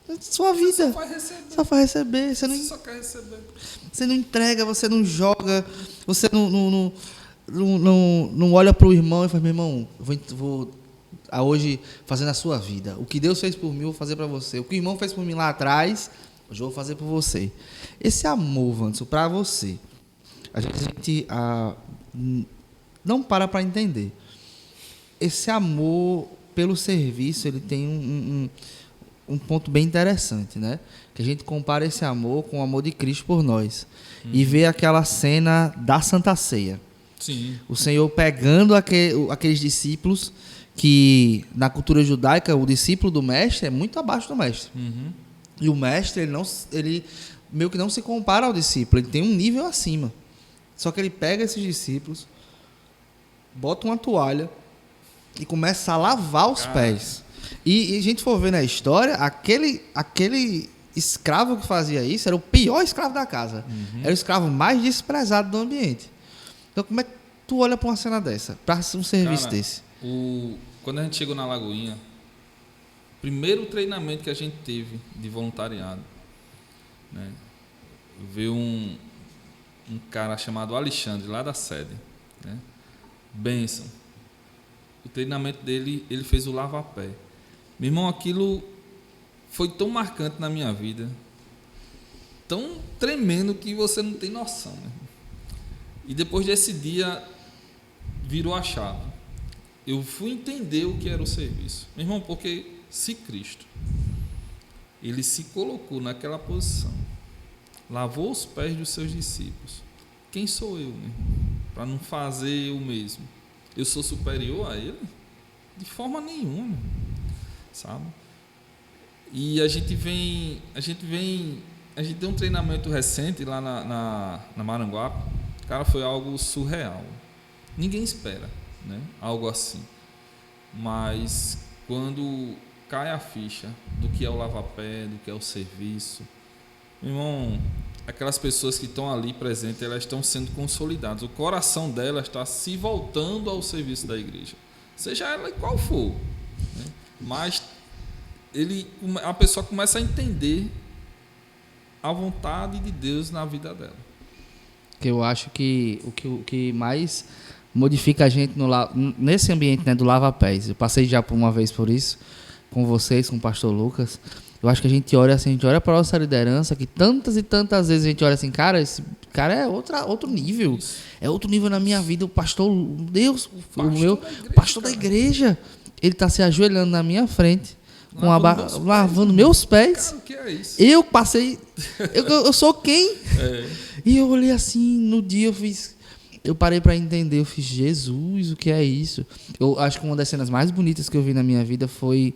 É sua vida. Só vai receber. Você só quer receber. Você não entrega, você não joga, você não olha para o irmão e fala, meu irmão, vou hoje fazer na sua vida. O que Deus fez por mim, eu vou fazer para você. O que o irmão fez por mim lá atrás, hoje eu vou fazer por você. Esse amor, Wanderson, para você, a gente não para entender. Esse amor pelo serviço, ele tem um ponto bem interessante, né? Que a gente compara esse amor com o amor de Cristo por nós. E vê aquela cena da Santa Ceia. Sim. O Senhor pegando aqueles discípulos que, na cultura judaica, o discípulo do mestre é muito abaixo do mestre. E o mestre, ele meio que não se compara ao discípulo, ele tem um nível acima. Só que ele pega esses discípulos, bota uma toalha e começa a lavar os pés. E a gente for ver na história, aquele escravo que fazia isso era o pior escravo da casa. Era o escravo mais desprezado do ambiente. Então, como é que tu olha para uma cena dessa, para um serviço Cara, desse? Quando a gente chegou na Lagoinha, primeiro treinamento que a gente teve de voluntariado, né? Veio um cara chamado Alexandre, lá da sede, né? Benção. O treinamento dele, ele fez o lava-pé. Meu irmão, aquilo foi tão marcante na minha vida, tão tremendo que você não tem noção, né? E depois desse dia, virou a chave. Eu fui entender o que era o serviço. Meu irmão, porque se Cristo, ele se colocou naquela posição, lavou os pés dos seus discípulos, quem sou eu, né, para não fazer o mesmo? Eu sou superior a ele? De forma nenhuma, sabe? E a gente deu um treinamento recente lá na Maranguape. Cara, foi algo surreal. Ninguém espera, né, algo assim. Mas quando cai a ficha do que é o lava-pé, do que é o serviço, meu irmão, aquelas pessoas que estão ali presentes, elas estão sendo consolidadas. O coração delas está se voltando ao serviço da igreja, seja ela qual for, né? Mas a pessoa começa a entender a vontade de Deus na vida dela. Que eu acho que o que mais modifica a gente nesse ambiente, né, do lava-pés. Eu passei já por uma vez por isso, com vocês, com o pastor Lucas. Eu acho que a gente olha para a nossa liderança, que tantas e tantas vezes a gente olha assim, cara, esse cara é outro nível. Isso. É outro nível na minha vida. O pastor, Deus, o pastor da igreja, ele está se ajoelhando na minha frente, lavando meus pés. Cara, o que é isso? Eu passei, eu sou quem? E eu olhei assim, no dia eu parei para entender, eu fiz, Jesus, o que é isso? Eu acho que uma das cenas mais bonitas que eu vi na minha vida foi,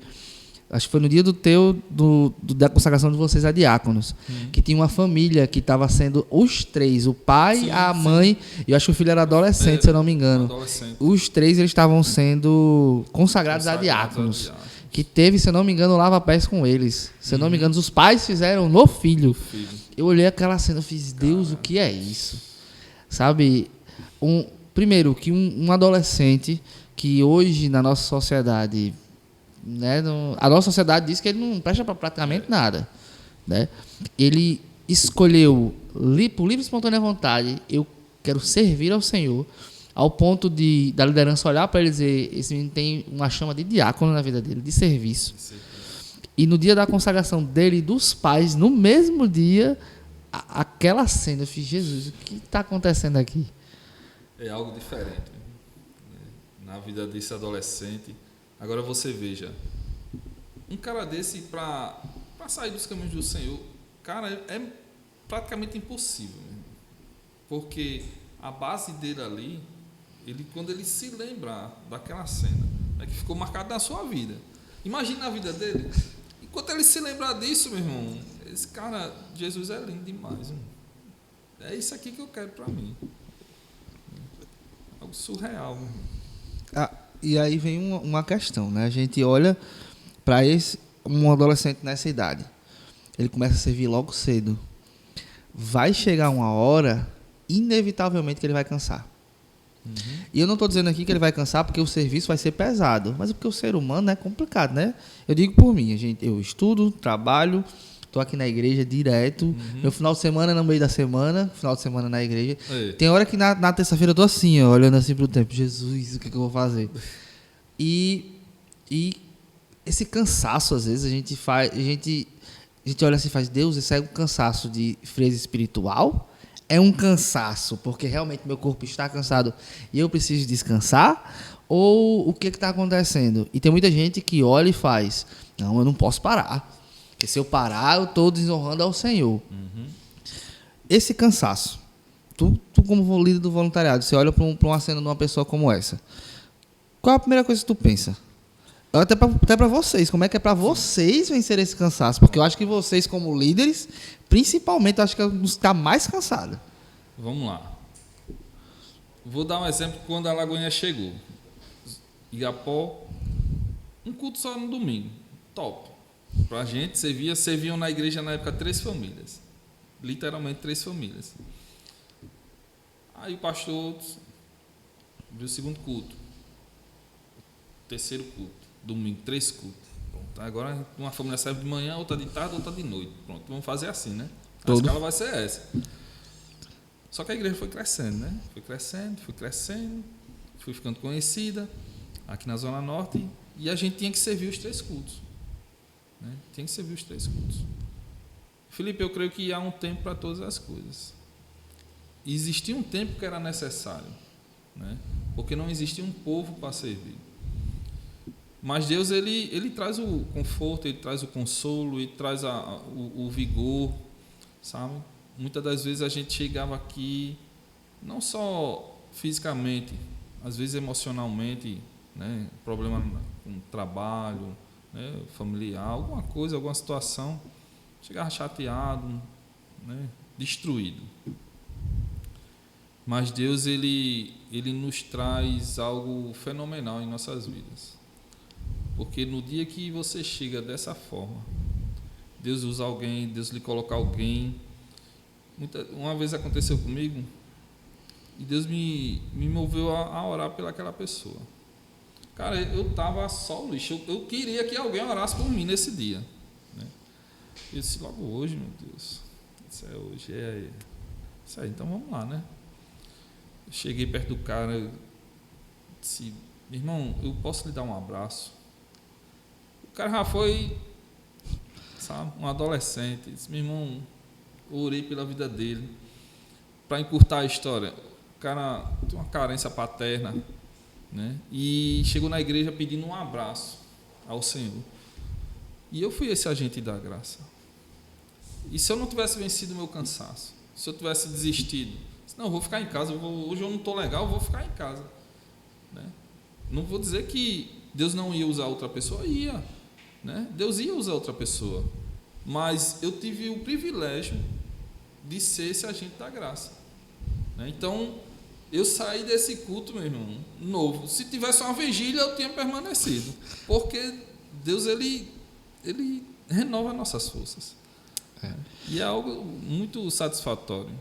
acho que foi no dia da consagração de vocês a diáconos, que tinha uma família que estava sendo os três, o pai, a mãe, e eu acho que o filho era adolescente, se eu não me engano. Os três, eles estavam sendo consagrados a diáconos. Que teve, se eu não me engano, lava-pés com eles. Se eu não me engano, os pais fizeram no filho. Eu olhei aquela cena e fiz, Deus, o que é isso? Sabe, primeiro, que um adolescente que hoje na nossa sociedade, né, a nossa sociedade diz que ele não presta para praticamente nada, né? Ele escolheu, por livre e espontânea vontade, eu quero servir ao Senhor, ao ponto da liderança olhar para ele e dizer, esse menino tem uma chama de diácono na vida dele, de serviço. E no dia da consagração dele e dos pais, no mesmo dia, aquela cena, eu fiz, Jesus, o que está acontecendo aqui? É algo diferente, né, na vida desse adolescente. Agora você veja, um cara desse, para sair dos caminhos do Senhor, cara, é praticamente impossível, né? Porque a base dele ali, quando ele se lembrar daquela cena, né, que ficou marcada na sua vida, imagina a vida dele, enquanto ele se lembrar disso, meu irmão, esse cara, Jesus é lindo demais, irmão. É isso aqui que eu quero para mim. Algo surreal, meu irmão. E aí vem uma questão, né? A gente olha para um adolescente nessa idade, ele começa a servir logo cedo. Vai chegar uma hora, inevitavelmente, que ele vai cansar. E eu não estou dizendo aqui que ele vai cansar porque o serviço vai ser pesado, mas é porque o ser humano é complicado, né? Eu digo por mim, eu estudo, trabalho, estou aqui na igreja direto, meu final de semana no meio da semana, final de semana na igreja. Tem hora que na terça-feira eu estou assim, ó, olhando assim para o tempo, Jesus, o que eu vou fazer? E esse cansaço, às vezes, a gente olha assim e faz, Deus, isso é um cansaço de frieza espiritual? É um cansaço porque realmente meu corpo está cansado e eu preciso descansar? Ou o que está acontecendo? E tem muita gente que olha e faz, não, eu não posso parar, porque se eu parar eu estou desonrando ao Senhor. Esse cansaço, tu como líder do voluntariado, você olha para uma cena de uma pessoa como essa, qual é a primeira coisa que tu pensa? Até para vocês, como é que é para vocês vencer esse cansaço? Porque eu acho que vocês, como líderes, principalmente, acho que é um dos que está mais cansado. Vamos lá. Vou dar um exemplo quando a Lagoinha chegou. Igapó, um culto só no domingo. Top. Para a gente, serviam na igreja na época 3 famílias. Literalmente 3 famílias. Aí o pastor viu o segundo culto. Terceiro culto. Domingo, 3 cultos. Pronto. Agora uma família serve de manhã, outra de tarde, outra de noite. Pronto, vamos fazer assim, né? A escala vai ser essa. Só que a igreja foi crescendo, né? Foi crescendo, foi ficando conhecida aqui na Zona Norte e a gente tinha que servir os 3 cultos. Né? Tinha que servir os 3 cultos. Felipe, eu creio que há um tempo para todas as coisas. E existia um tempo que era necessário, né? Porque não existia um povo para servir. Mas Deus, ele traz o conforto, ele traz o consolo, ele traz o vigor, sabe? Muitas das vezes a gente chegava aqui, não só fisicamente, às vezes emocionalmente, né? Problema com trabalho, né? Familiar, alguma coisa, alguma situação, chegava chateado, né? Destruído. Mas Deus, ele nos traz algo fenomenal em nossas vidas. Porque no dia que você chega dessa forma, Deus usa alguém, Deus lhe coloca alguém. Uma vez aconteceu comigo, e Deus me moveu a orar pelaquela pessoa. Cara, eu estava só lixo, eu queria que alguém orasse por mim nesse dia. Né? Eu disse, logo hoje, meu Deus, isso é hoje, isso aí, então vamos lá, né? Eu cheguei perto do cara, eu disse, meu irmão, eu posso lhe dar um abraço? O cara já foi, sabe, um adolescente. Eu disse, meu irmão, orei pela vida dele. Para encurtar a história, o cara tem uma carência paterna, né? E chegou na igreja pedindo um abraço ao Senhor. E eu fui esse agente da graça. E se eu não tivesse vencido o meu cansaço, se eu tivesse desistido, não, eu vou ficar em casa, hoje eu não estou legal, eu vou ficar em casa. Né? Não vou dizer que Deus não ia usar outra pessoa, ia. Né? Deus ia usar outra pessoa. Mas eu tive o privilégio de ser esse agente da graça. Né? Então, eu saí desse culto, meu irmão, novo. Se tivesse uma vigília, eu tinha permanecido. Porque Deus, ele renova nossas forças. E é algo muito satisfatório.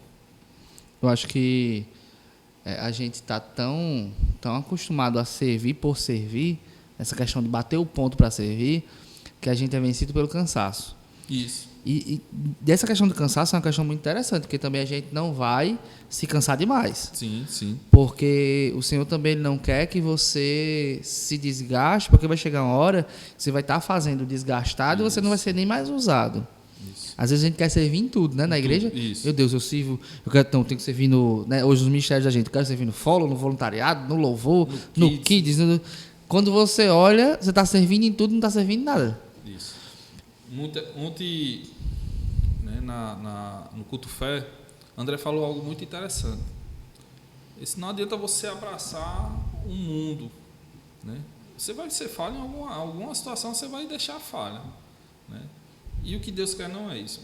Eu acho que a gente está tão acostumado a servir por servir, essa questão de bater o ponto para servir, que a gente é vencido pelo cansaço. Isso. E dessa questão do cansaço é uma questão muito interessante, porque também a gente não vai se cansar demais. Sim, sim. Porque o Senhor também não quer que você se desgaste, porque vai chegar uma hora que você vai estar fazendo desgastado. Isso. E você não vai ser nem mais usado. Isso. Às vezes a gente quer servir em tudo, né? Na igreja. Isso. Meu Deus, eu sirvo. Tenho que servir no. Né, hoje os ministérios da gente, eu quero servir no follow, no voluntariado, no louvor, no kids. Quando você olha, você está servindo em tudo, não está servindo em nada. Isso. Ontem, né, no culto fé, André falou algo muito interessante. Não adianta você abraçar o mundo. Né? Você vai ser falha em alguma situação, você vai deixar falha. Né? E o que Deus quer não é isso.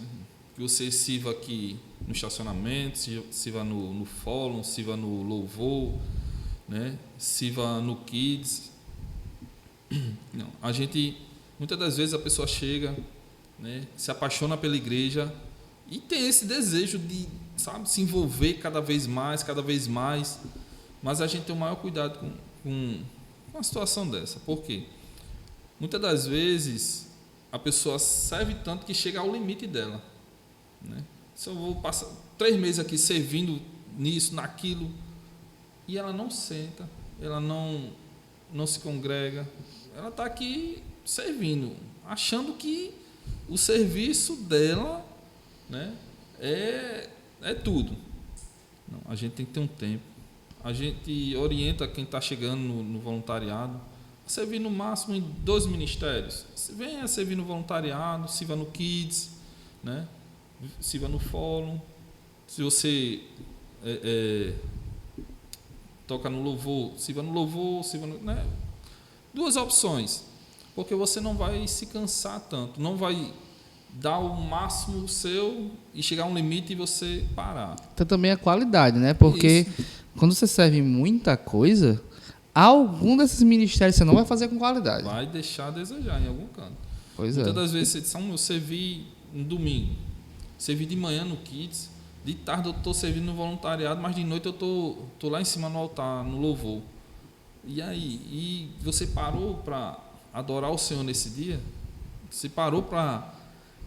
Que você sirva aqui no estacionamento, sirva no follow, sirva no louvor, né? Sirva no kids. Não, a gente, muitas das vezes a pessoa chega, né, se apaixona pela igreja e tem esse desejo de, sabe, se envolver cada vez mais, mas a gente tem o maior cuidado com uma situação dessa. Por quê? Muitas das vezes a pessoa serve tanto que chega ao limite dela. Né? Se eu vou passar 3 meses aqui servindo nisso, naquilo, e ela não senta, ela não se congrega, ela está aqui servindo, achando que o serviço dela, né, é tudo. Não, a gente tem que ter um tempo. A gente orienta quem está chegando no voluntariado a servir no máximo em 2 ministérios. Venha servir no voluntariado, sirva no Kids, né, sirva no Follow. Se você toca no louvor, sirva no louvor, né? 2 opções, porque você não vai se cansar tanto, não vai dar o máximo seu e chegar a um limite e você parar. Então também a qualidade, né? Porque quando você serve muita coisa, algum desses ministérios você não vai fazer com qualidade. Vai deixar a desejar em algum canto. Pois é. Muitas das vezes você diz, eu servi no domingo, servi de manhã no Kids, de tarde eu estou servindo no voluntariado, mas de noite eu tô lá em cima no altar, no louvor. E aí? E você parou para adorar o Senhor nesse dia? Você parou para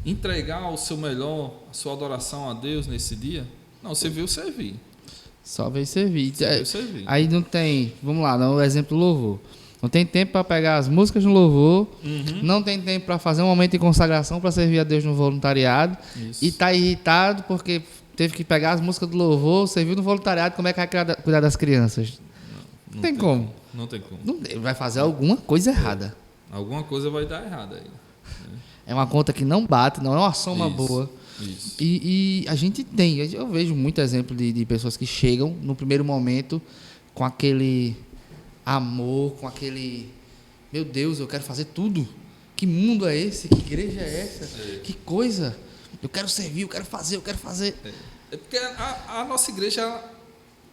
entregar o seu melhor, a sua adoração a Deus nesse dia? Não, você veio servir. Só veio servir. Você veio servir. Aí não tem, vamos lá, no exemplo do louvor. Não tem tempo para pegar as músicas no louvor, não tem tempo para fazer um momento de consagração para servir a Deus no voluntariado. Isso. E tá irritado porque teve que pegar as músicas do louvor, serviu no voluntariado, como é que vai cuidar das crianças? Não tem como. Não tem como. Vai fazer alguma coisa errada. Alguma coisa vai dar errada aí. É uma conta que não bate, não é uma soma boa. Isso. E a gente tem, eu vejo muito exemplo de pessoas que chegam no primeiro momento com aquele amor, com aquele, meu Deus, eu quero fazer tudo. Que mundo é esse? Que igreja é essa? Que coisa? Eu quero servir, eu quero fazer. É porque a nossa igreja,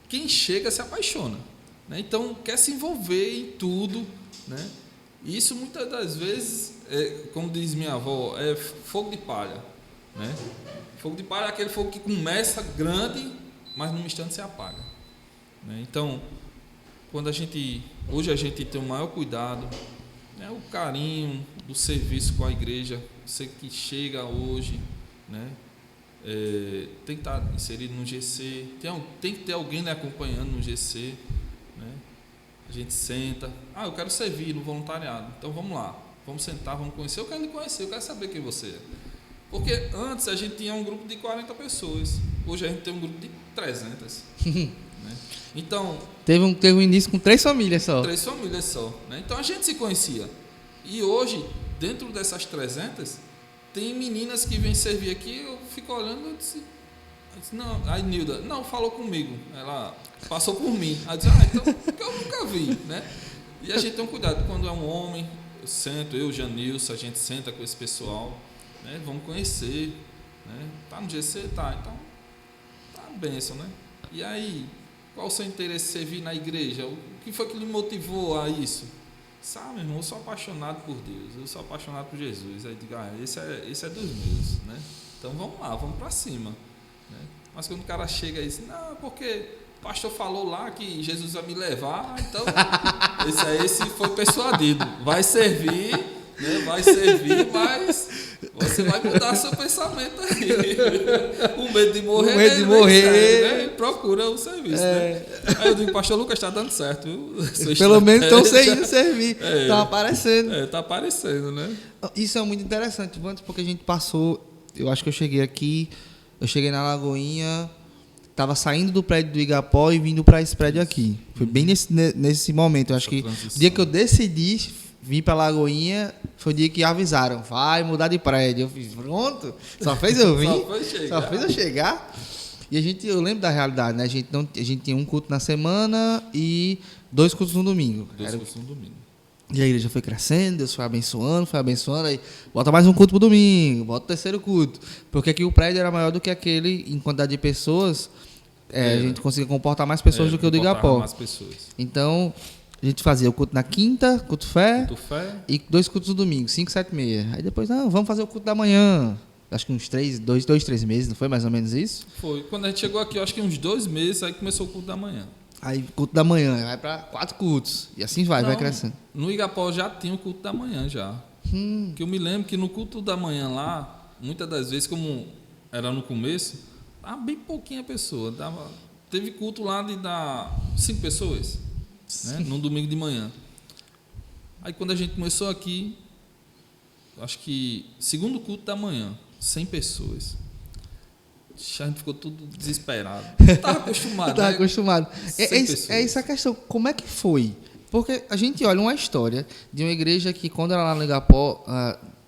quem chega se apaixona, né? Então quer se envolver em tudo, né? E isso muitas das vezes, como diz minha avó, é fogo de palha, né? Fogo de palha é aquele fogo que começa grande, mas num instante se apaga, né? Então, hoje a gente tem o maior cuidado, né? O carinho do serviço com a igreja, você que chega hoje, né? Tem que estar inserido no GC, tem que ter alguém lhe acompanhando no GC, né? A gente senta, eu quero servir no voluntariado, então vamos lá, vamos sentar, vamos conhecer, eu quero lhe conhecer, eu quero saber quem você é. Porque antes a gente tinha um grupo de 40 pessoas, hoje a gente tem um grupo de 300. Né? Então, teve um início com 3 famílias só. 3 famílias só, né? Então a gente se conhecia. E hoje, dentro dessas 300, tem meninas que vêm servir aqui, eu fico olhando e disse, não, aí Nilda, não, falou comigo, ela passou por mim. Aí disse, então, porque eu nunca vi, né? E a gente tem um cuidado, quando é um homem, eu, Janilson, a gente senta com esse pessoal, né? Vamos conhecer, né? Tá no GC? Tá, então, tá bênção, né? E aí, qual o seu interesse em servir na igreja? O que foi que lhe motivou a isso? Sabe, irmão, eu sou apaixonado por Deus, eu sou apaixonado por Jesus. Aí digo, esse é dos meus, né? Então vamos lá, vamos para cima, né? Mas quando o cara chega e diz, não, porque o pastor falou lá que Jesus vai me levar, então esse foi persuadido, vai servir, né? Vai servir, mas você vai mudar seu pensamento aí. O medo de morrer. O medo de morrer. Né? Procura o serviço, né? Aí eu digo, pastor Lucas, está dando certo, viu? Pelo menos estão indo servir. Estão aparecendo. Está aparecendo, né? Isso é muito interessante, antes porque a gente passou, eu acho que eu cheguei na Lagoinha, estava saindo do prédio do Igapó e vindo para esse prédio aqui. Foi bem nesse momento. Eu acho que o dia que eu decidi vir para Lagoinha foi o dia que avisaram, vai mudar de prédio. Eu fiz, pronto, só fez eu vir, só fez eu chegar. E eu lembro da realidade, né? A gente tinha um culto na semana e 2 cultos no domingo. 2 cultos no domingo. E a igreja foi crescendo, Deus foi abençoando, aí bota mais um culto pro domingo, bota o 3º culto. Porque aqui o prédio era maior do que aquele, em quantidade de pessoas, a gente conseguia comportar mais pessoas do que o do Igapó. Mais pessoas. Então, a gente fazia o culto na quinta, culto fé, e 2 cultos no domingo, 5, 7 e meia. Aí depois, vamos fazer o culto da manhã. Acho que uns 3 meses, não foi mais ou menos isso? Foi. Quando a gente chegou aqui, acho que uns 2 meses, aí começou o culto da manhã. Aí culto da manhã, vai para 4 cultos. E assim vai crescendo. No Igapó já tinha o culto da manhã já. Que eu me lembro que no culto da manhã lá, muitas das vezes, como era no começo, dava bem pouquinha pessoa. Teve culto lá de dar 5 pessoas, né, no domingo de manhã. Aí quando a gente começou aqui, acho que segundo culto da manhã, 100 pessoas. A gente ficou tudo desesperado. Estava acostumado. Estava né? acostumado. É essa a questão. Como é que foi? Porque a gente olha uma história de uma igreja que, quando ela lá no Igapó,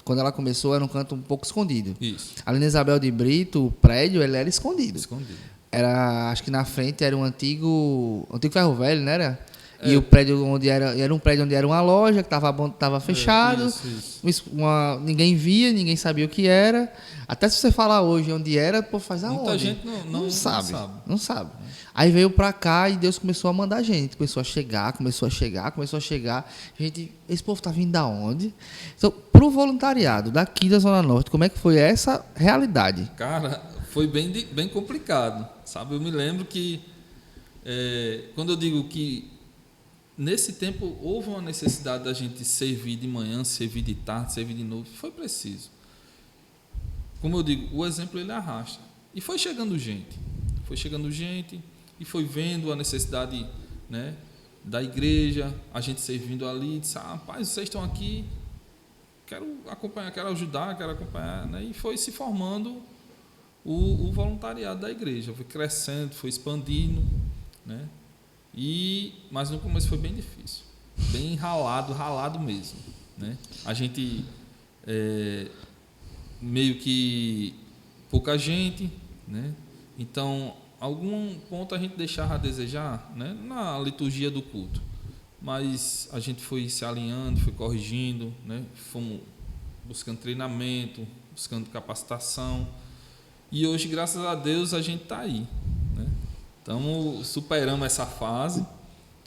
quando ela começou, era um canto um pouco escondido. Isso. Ali na Isabel de Brito, o prédio, ele era escondido. Acho que na frente era um antigo ferro velho, não era? E o prédio onde era um prédio onde era uma loja que estava fechado. Ninguém via, ninguém sabia o que era. Até se você falar hoje onde era, pô, faz aonde? Muita gente não sabe. sabe. Não sabe. Aí veio pra cá e Deus começou a mandar gente. Começou a chegar. Gente, esse povo tá vindo da onde? Então, pro voluntariado daqui da Zona Norte, como é que foi essa realidade? Cara, foi bem complicado, sabe? Eu me lembro que, quando eu digo que nesse tempo houve uma necessidade da gente servir de manhã, servir de tarde, servir de noite, foi preciso. Como eu digo, o exemplo ele arrasta. E foi chegando gente e foi vendo a necessidade, né, da igreja, a gente servindo ali, disse, rapaz, vocês estão aqui, quero acompanhar, quero ajudar, quero acompanhar, né? E foi se formando o voluntariado da igreja, foi crescendo, foi expandindo, né? Mas no começo foi bem difícil, bem ralado mesmo, né? A gente meio que pouca gente, né? Então algum ponto a gente deixava a desejar, né? Na liturgia do culto, mas a gente foi se alinhando, foi corrigindo, né? Fomos buscando treinamento, buscando capacitação, e hoje, graças a Deus, a gente está aí, né? Superamos essa fase,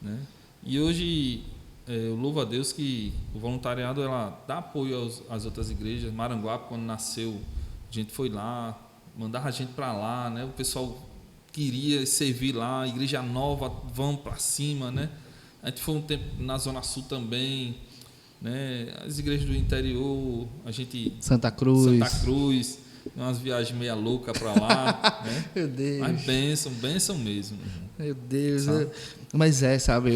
né? E hoje eu louvo a Deus que o voluntariado ela dá apoio às outras igrejas. Maranguape, quando nasceu, a gente foi lá, mandava a gente para lá, né? O pessoal queria servir lá, igreja nova, vamos para cima, né? A gente foi um tempo na Zona Sul também, né? As igrejas do interior, a gente... Santa Cruz, umas viagens meia louca para lá, né? Meu Deus. Mas bênção mesmo. Meu Deus. Mas sabe,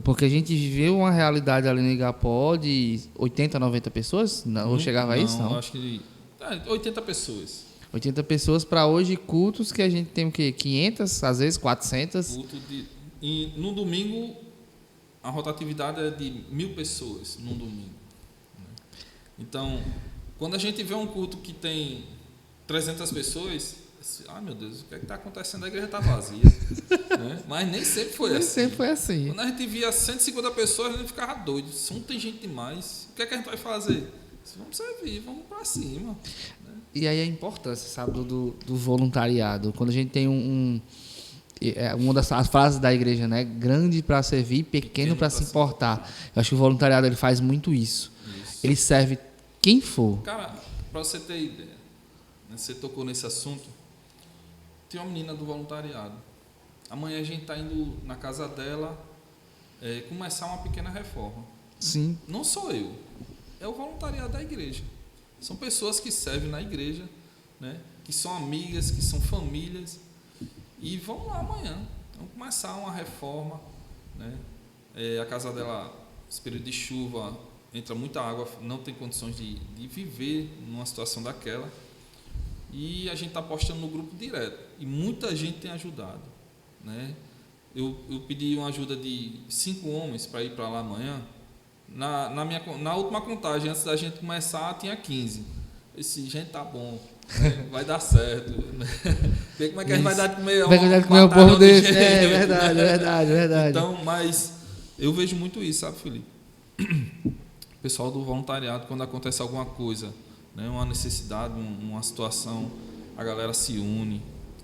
porque a gente viveu uma realidade ali no Igapó de 80, 90 pessoas, não, ou chegava a isso, não? Acho que 80 pessoas. 80 pessoas para hoje, cultos que a gente tem o quê? 500, às vezes 400? E no domingo, a rotatividade é de 1.000 pessoas num domingo. Então, quando a gente vê um culto que tem 300 pessoas, meu Deus, o que é que está acontecendo? A igreja está vazia. Né? Mas nem sempre foi assim. Sempre foi assim. Quando a gente via 150 pessoas, a gente ficava doido. Se não tem gente demais, o que é que a gente vai fazer? Vamos servir, vamos para cima. Né? E aí a importância, sabe, do voluntariado. Quando a gente tem uma das frases da igreja, né? Grande para servir, pequeno para se importar. Eu acho que o voluntariado ele faz muito isso. Ele serve quem for. Cara, para você ter ideia, né, você tocou nesse assunto, tem uma menina do voluntariado. Amanhã a gente está indo na casa dela começar uma pequena reforma. Sim. Não sou eu, é o voluntariado da igreja. São pessoas que servem na igreja, né, que são amigas, que são famílias, e vão lá amanhã. Vamos começar uma reforma, né? A casa dela, esse período de chuva, entra muita água, não tem condições de viver numa situação daquela. E a gente está postando no grupo direto. E muita gente tem ajudado, né? Eu pedi uma ajuda de 5 homens para ir para lá amanhã. Na última contagem, antes da gente começar, tinha 15. Gente, tá bom, vai dar certo. Vê como é que a gente vai dar de comer um povo desse. Verdade. Então, mas eu vejo muito isso, sabe, Felipe? O pessoal do voluntariado, quando acontece alguma coisa, né, uma necessidade, uma situação, a galera se une,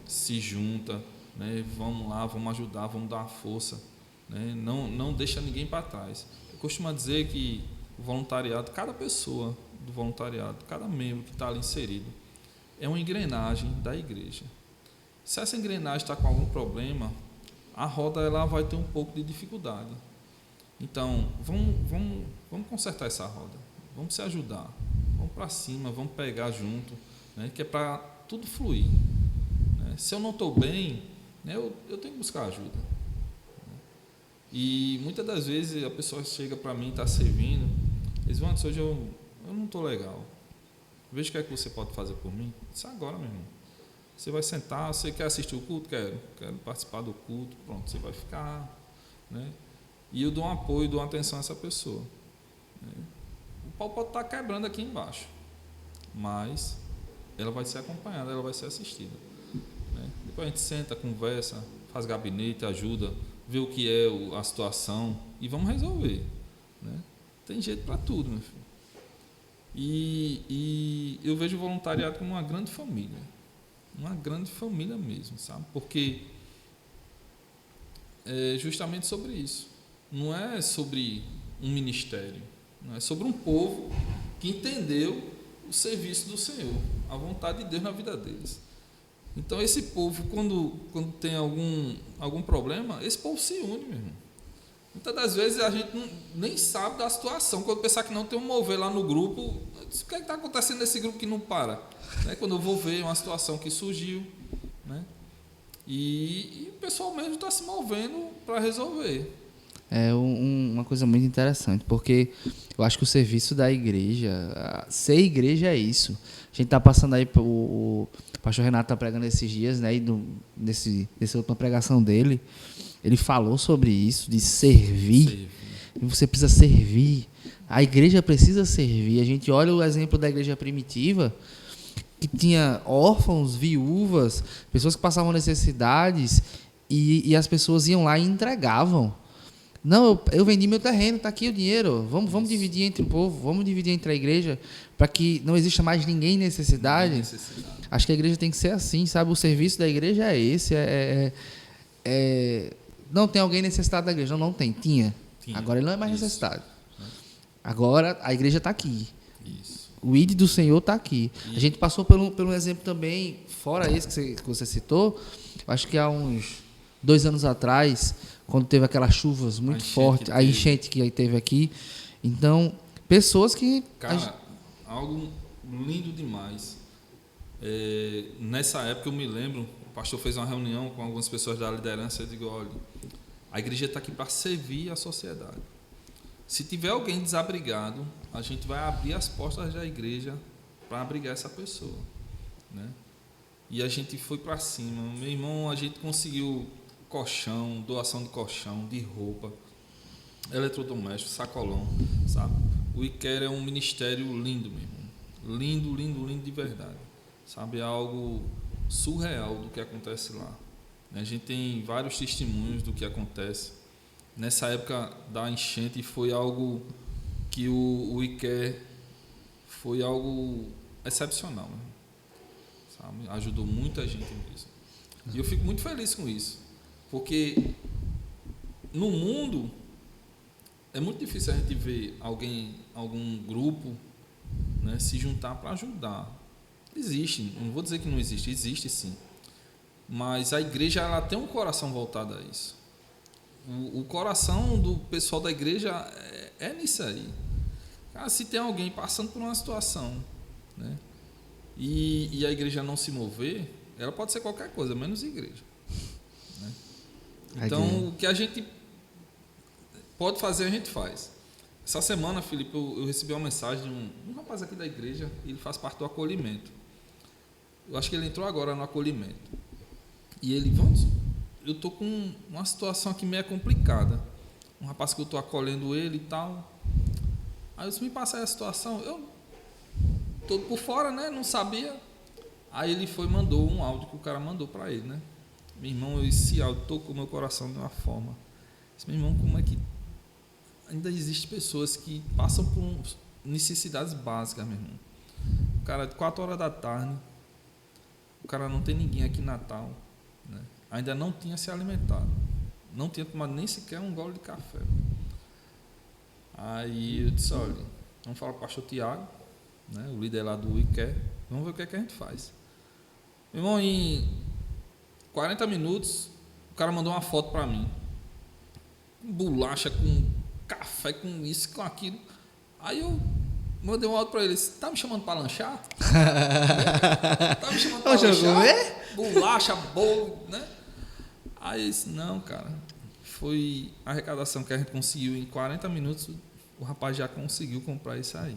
se junta, né, vamos lá, vamos ajudar, vamos dar uma força, né, não deixa ninguém para trás. Eu costumo dizer que o voluntariado, cada pessoa do voluntariado, cada membro que está ali inserido, é uma engrenagem da igreja. Se essa engrenagem está com algum problema, a roda ela vai ter um pouco de dificuldade. Então, vamos consertar essa roda, vamos se ajudar, vamos para cima, vamos pegar junto, né, que é para tudo fluir. Né? Se eu não estou bem, né, eu tenho que buscar ajuda. Né? E muitas das vezes a pessoa chega para mim, está servindo, diz, Wanderson, hoje eu não estou legal. Veja o que é que você pode fazer por mim. Isso agora, meu irmão. Você vai sentar, você quer assistir o culto? Quero participar do culto, pronto, você vai ficar, né? E eu dou um apoio, dou uma atenção a essa pessoa. Né? O pau pode estar quebrando aqui embaixo, mas ela vai ser acompanhada, ela vai ser assistida. Né? Depois a gente senta, conversa, faz gabinete, ajuda ver o que é a situação e vamos resolver, né? Tem jeito para tudo, meu filho. E eu vejo o voluntariado como uma grande família mesmo, sabe? Porque é justamente sobre isso. Não é sobre um ministério, não é sobre um povo que entendeu o serviço do Senhor, a vontade de Deus na vida deles. Então esse povo, quando tem algum problema, esse povo se une, meu irmão. Muitas das vezes a gente nem sabe da situação. Quando pensar que não tem um mover lá no grupo, o que está acontecendo nesse grupo que não para? Né? Quando eu vou ver uma situação que surgiu, né? E o pessoal mesmo está se movendo para resolver. É uma coisa muito interessante, porque eu acho que o serviço da igreja, ser igreja é isso. A gente está passando aí, o pastor Renato está pregando esses dias, né? E nessa última pregação dele, ele falou sobre isso, de servir. Você precisa servir. A igreja precisa servir. A gente olha o exemplo da igreja primitiva, que tinha órfãos, viúvas, pessoas que passavam necessidades, e as pessoas iam lá e entregavam. Não, eu vendi meu terreno, está aqui o dinheiro, vamos dividir entre o povo, vamos dividir entre a igreja, para que não exista mais ninguém em necessidade. Acho que a igreja tem que ser assim, sabe? O serviço da igreja é esse, não tem alguém necessitado da igreja, não tem, tinha. Agora ele não é mais necessitado. Agora a igreja está aqui. Isso. O ID do Senhor está aqui. A gente passou por um exemplo também, fora esse que você citou, acho que há uns 2 anos atrás, quando teve aquelas chuvas muito fortes, a enchente que teve aqui. Então, pessoas que... Cara, algo lindo demais. Nessa época eu me lembro, o pastor fez uma reunião com algumas pessoas da liderança e eu digo, olha, a igreja está aqui para servir a sociedade. Se tiver alguém desabrigado, a gente vai abrir as portas da igreja para abrigar essa pessoa, né? E a gente foi para cima. Meu irmão, a gente conseguiu colchão, doação de colchão, de roupa, eletrodoméstico, sacolão, sabe? O ICARE é um ministério lindo, meu irmão. Lindo, lindo, lindo de verdade. Sabe? É algo surreal do que acontece lá. A gente tem vários testemunhos do que acontece. Nessa época da enchente foi algo que o ICARE foi algo excepcional, né? Sabe? Ajudou muita gente nisso. E eu fico muito feliz com isso, porque no mundo é muito difícil a gente ver algum grupo, né, se juntar para ajudar. Existe, não vou dizer que não existe, existe sim. Mas a igreja ela tem um coração voltado a isso. O coração do pessoal da igreja é nisso aí. Cara, se tem alguém passando por uma situação, né, e a igreja não se mover, ela pode ser qualquer coisa, menos igreja, né? Então, o que a gente pode fazer, a gente faz. Essa semana, Felipe, eu recebi uma mensagem de um rapaz aqui da igreja, ele faz parte do acolhimento. Eu acho que ele entrou agora no acolhimento. E ele, eu estou com uma situação aqui meio complicada. Um rapaz que eu estou acolhendo ele e tal. Aí eu disse, me passa aí a situação. Eu, todo por fora, né? Não sabia. Aí ele mandou um áudio que o cara mandou para ele, né? Meu irmão, esse áudio tocou meu coração de uma forma. Eu disse, meu irmão, como é que ainda existem pessoas que passam por necessidades básicas, meu irmão? O cara, 4 horas da tarde, o cara não tem ninguém aqui em Natal, né? Ainda não tinha se alimentado, não tinha tomado nem sequer um gole de café. Aí eu disse, olha, vamos falar com o pastor Tiago, né, o líder lá do ICARE, vamos ver o que é que a gente faz. Meu irmão, em 40 minutos, o cara mandou uma foto para mim, com bolacha, com café, com isso, com aquilo. Aí eu mandei um áudio para ele, tá me chamando para lanchar? Tá me chamando para lanchar? Bolacha, bolo, né? Aí eu disse, não, cara, foi a arrecadação que a gente conseguiu em 40 minutos, o rapaz já conseguiu comprar isso aí.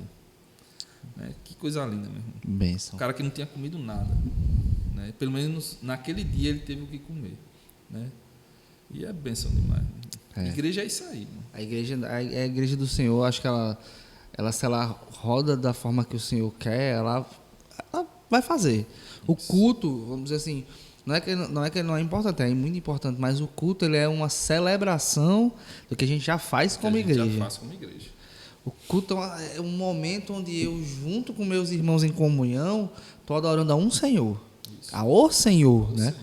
Né? Que coisa linda, meu irmão. Bênção. O cara que não tinha comido nada, né? Pelo menos naquele dia ele teve o que comer, né? E é bênção demais. A igreja é isso aí, mano. A igreja do Senhor, acho que se ela roda da forma que o Senhor quer, ela vai fazer. O culto, vamos dizer assim, não é que ele não é importante, é muito importante, mas o culto ele é uma celebração do que a gente já faz Que como a gente igreja. já faz como igreja. O culto é um momento onde eu, junto com meus irmãos em comunhão, estou adorando a um Senhor. Ao Senhor, né?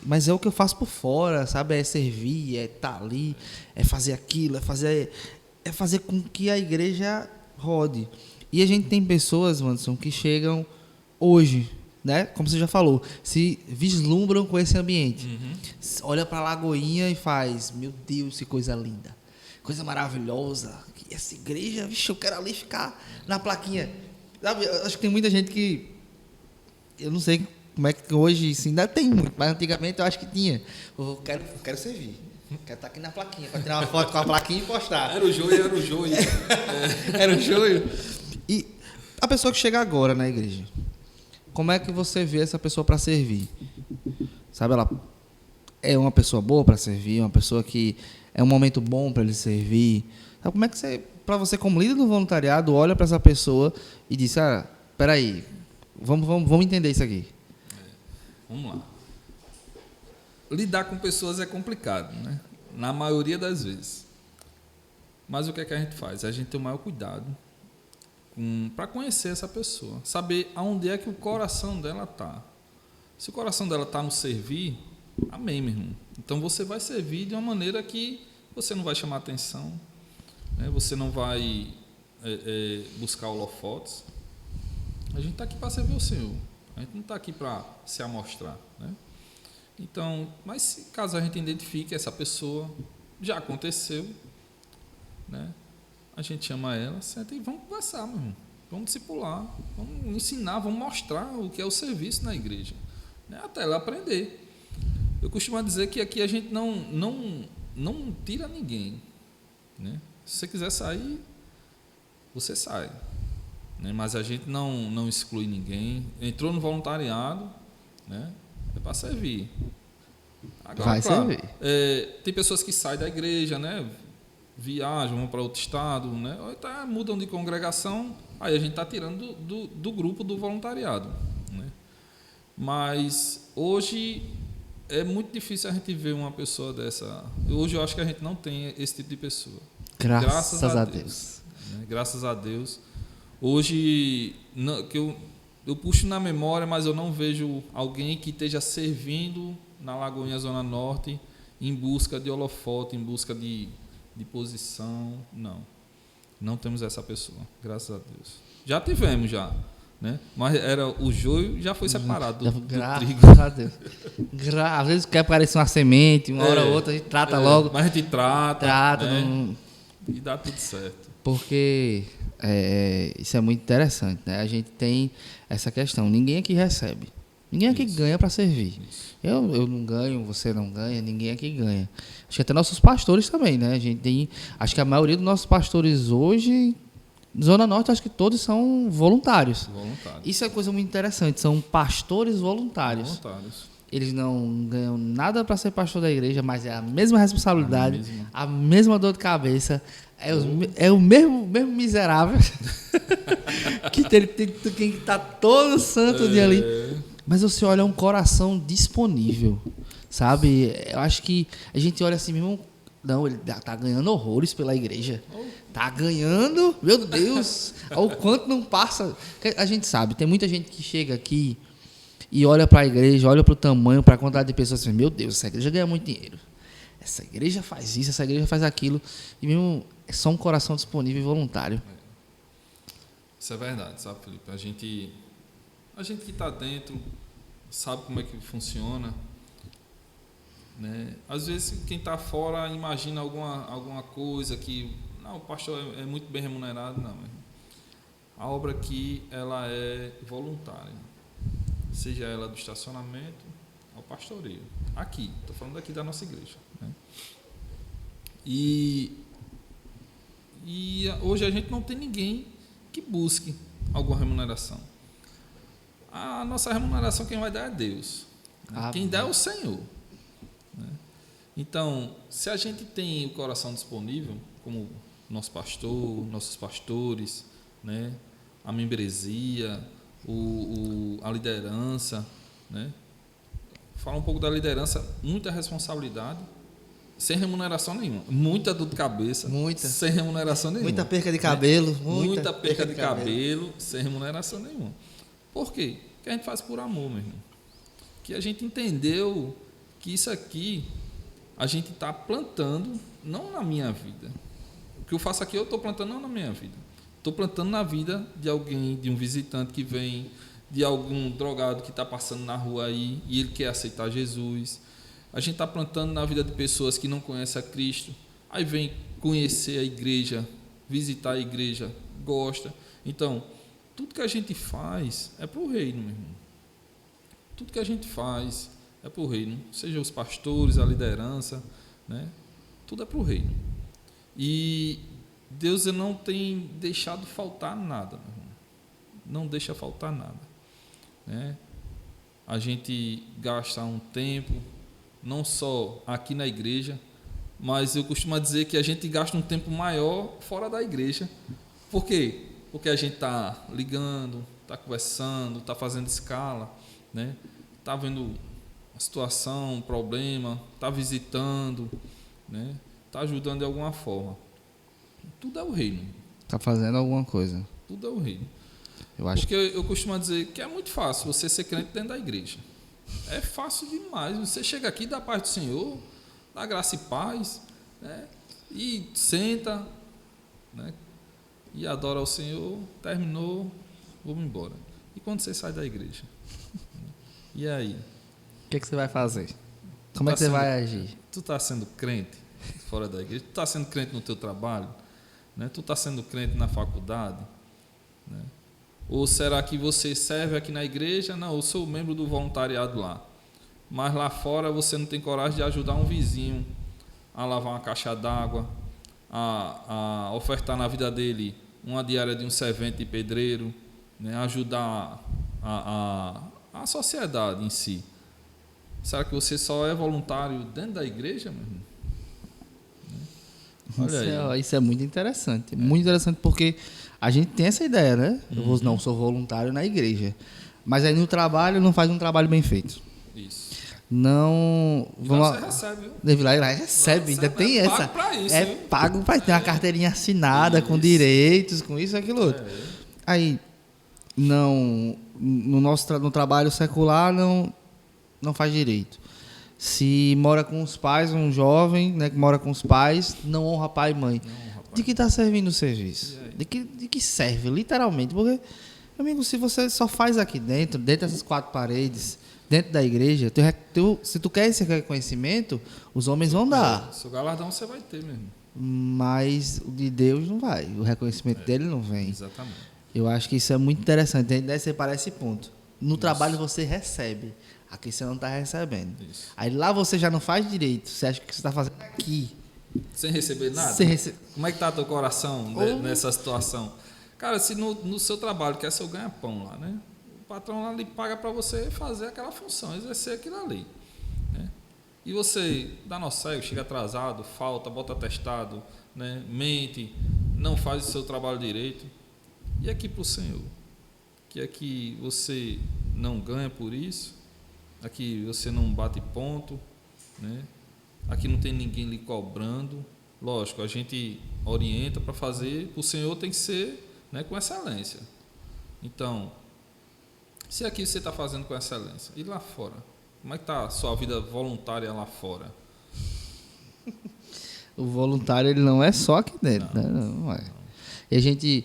Mas é o que eu faço por fora, sabe? É servir, é estar ali, é fazer aquilo, é fazer com que a igreja rode. E a gente tem pessoas, Wanderson, que chegam hoje, né? Como você já falou, se vislumbram com esse ambiente. Olha para a Lagoinha e faz, meu Deus, que coisa linda. Coisa maravilhosa. Essa igreja, vixe, eu quero ali ficar na plaquinha. Sabe, eu acho que tem muita gente que... Eu não sei como é que hoje, assim, ainda tem muito, mas antigamente eu acho que tinha. Eu quero servir. Quero estar aqui na plaquinha, para tirar uma foto com a plaquinha e postar. Era o joio. Era o joio. E a pessoa que chega agora na igreja, como é que você vê essa pessoa para servir? Sabe, ela é uma pessoa boa para servir, uma pessoa que é um momento bom para ele servir. Sabe, como é que você, para você como líder do voluntariado, olha para essa pessoa e diz, peraí, vamos entender isso aqui. Vamos lá. Lidar com pessoas é complicado, né? Na maioria das vezes. Mas o que é que a gente faz? A gente tem o maior cuidado para conhecer essa pessoa, saber aonde é que o coração dela está. Se o coração dela está no servir, amém, meu irmão. Então você vai servir de uma maneira que você não vai chamar atenção, né? Você não vai buscar holofotes. A gente está aqui para servir o Senhor. A gente não está aqui para se amostrar, né? Então, mas se caso a gente identifique essa pessoa, já aconteceu, né? A gente chama ela, senta e vamos conversar, meu irmão. Vamos discipular, vamos ensinar, vamos mostrar o que é o serviço na igreja, né? Até ela aprender. Eu costumo dizer que aqui a gente não tira ninguém, né? Se você quiser sair, você sai, né? Mas a gente não exclui ninguém. Entrou no voluntariado, né? É para servir. Agora, vai claro, servir. Tem pessoas que saem da igreja, né? Viajam, vão para outro estado, né? Ou então mudam de congregação, aí a gente está tirando do grupo do voluntariado, né? Mas hoje é muito difícil a gente ver uma pessoa dessa. Hoje eu acho que a gente não tem esse tipo de pessoa. Graças a Deus. Né? Graças a Deus. Hoje, que eu puxo na memória, mas eu não vejo alguém que esteja servindo na Lagoinha Zona Norte em busca de holofote, em busca de posição. Não temos essa pessoa, graças a Deus. Já tivemos, né? Mas era o joio já foi separado do trigo. Graças a Deus. Às vezes quer aparecer uma semente, uma hora ou outra a gente trata logo. Mas a gente trata, né? não... E dá tudo certo. Porque isso é muito interessante, né? A gente tem essa questão, ninguém aqui recebe. Ninguém aqui ganha para servir. Eu não ganho, você não ganha, ninguém aqui ganha. Acho que até nossos pastores também, né? A gente tem, acho que a maioria dos nossos pastores hoje, Zona Norte, acho que todos são voluntários. Isso é coisa muito interessante, são pastores voluntários. Eles não ganham nada para ser pastor da igreja, mas é a mesma responsabilidade, a mesma dor de cabeça, é o mesmo miserável que tem que estar todo santo dia ali. Mas você olha um coração disponível, sabe? Eu acho que a gente olha assim mesmo, não, ele tá ganhando horrores pela igreja. Tá ganhando, meu Deus, o quanto não passa. A gente sabe, tem muita gente que chega aqui e olha para a igreja, olha para o tamanho, para a quantidade de pessoas assim, meu Deus, essa igreja ganha muito dinheiro. Essa igreja faz isso, essa igreja faz aquilo. E mesmo é só um coração disponível e voluntário. Isso é verdade, sabe, Felipe? A gente que está dentro sabe como é que funciona, né? Às vezes quem está fora imagina alguma coisa que o pastor é muito bem remunerado. Não, a obra aqui ela é voluntária, seja ela do estacionamento ao pastoreio. Aqui, estou falando aqui da nossa igreja, né? E hoje a gente não tem ninguém que busque alguma remuneração. A nossa remuneração quem vai dar é Deus. Né? Quem dá é o Senhor. Né? Então, se a gente tem o coração disponível, como nosso pastor, nossos pastores, né? A membresia, a liderança, né? Fala um pouco da liderança, muita responsabilidade, sem remuneração nenhuma. Muita dor de cabeça, Muita. sem remuneração nenhuma. Muita perca de cabelo. Muita perca de cabelo, sem remuneração nenhuma. Por quê? Porque a gente faz por amor, meu irmão. Que a gente entendeu que isso aqui a gente está plantando, não na minha vida. O que eu faço aqui, eu estou plantando não na minha vida. Estou plantando na vida de alguém, de um visitante que vem, de algum drogado que está passando na rua aí e ele quer aceitar Jesus. A gente está plantando na vida de pessoas que não conhecem a Cristo. Aí vem conhecer a igreja, visitar a igreja, gosta. Então, tudo que a gente faz é para o reino, meu irmão. Tudo que a gente faz é para o reino. Seja os pastores, a liderança, né? Tudo é para o reino. E Deus não tem deixado faltar nada, meu irmão. Não deixa faltar nada, né? A gente gasta um tempo, não só aqui na igreja, mas eu costumo dizer que a gente gasta um tempo maior fora da igreja. Por quê? Porque a gente está ligando, está conversando, está fazendo escala, né? Está vendo a situação, um problema, está visitando, né? Está ajudando de alguma forma. Tudo é o reino. Está fazendo alguma coisa. Tudo é o reino. Eu acho Porque eu costumo dizer que é muito fácil você ser crente dentro da igreja. É fácil demais. Você chega aqui, dá paz do Senhor, dá graça e paz, né? E senta, né? E adora ao Senhor, terminou, vamos embora. E quando você sai da igreja? E aí? O que você vai fazer? Como é que você vai agir? Tu está sendo crente fora da igreja? Tu está sendo crente no teu trabalho? Né? Tu está sendo crente na faculdade? Né? Ou será que você serve aqui na igreja? Não, eu sou membro do voluntariado lá. Mas lá fora você não tem coragem de ajudar um vizinho a lavar uma caixa d'água, a ofertar na vida dele uma diária de um servente de pedreiro, né? Ajudar a sociedade em si. Será que você só é voluntário dentro da igreja, meu irmão? Olha aí. Isso é muito interessante. Muito interessante porque a gente tem essa ideia, né? Eu não sou voluntário na igreja. Mas aí no trabalho não faz um trabalho bem feito. Isso. Não. Vamos lá. Você recebe, viu? Lá recebe, ainda tem essa. Pago pra isso, é viu? pago para ter uma carteirinha assinada, com direitos, com isso e aquilo outro. Aí, não. No trabalho secular, não faz direito. Se mora com os pais, um jovem, né, que mora com os pais, não honra pai e mãe. De que está servindo o serviço? De que serve, literalmente? Porque, amigo, se você só faz aqui dentro dessas quatro paredes, dentro da igreja, se tu quer esse reconhecimento, os homens vão dar. Seu galardão você vai ter mesmo. Mas o de Deus não vai. O reconhecimento dele não vem. Exatamente. Eu acho que isso é muito interessante. Deve separar esse ponto. No trabalho você recebe. Aqui você não está recebendo. Isso. Aí lá você já não faz direito. Você acha que você está fazendo aqui. Sem receber nada? Como é que está teu coração nessa situação? Cara, se no seu trabalho, que é seu ganha-pão lá, né? O patrão lá lhe paga para você fazer aquela função, exercer aquilo ali. Né? E você dá nó cego, chega atrasado, falta, bota atestado, né? Mente, não faz o seu trabalho direito. E aqui para o Senhor? Que aqui você não ganha por isso? Aqui você não bate ponto, né? Aqui não tem ninguém lhe cobrando. Lógico, a gente orienta para fazer, o Senhor tem que ser, né, com excelência. Então, se aqui você está fazendo com excelência, e lá fora? Como é que está a sua vida voluntária lá fora? O voluntário ele não é só aqui dentro, né? Não é. E a gente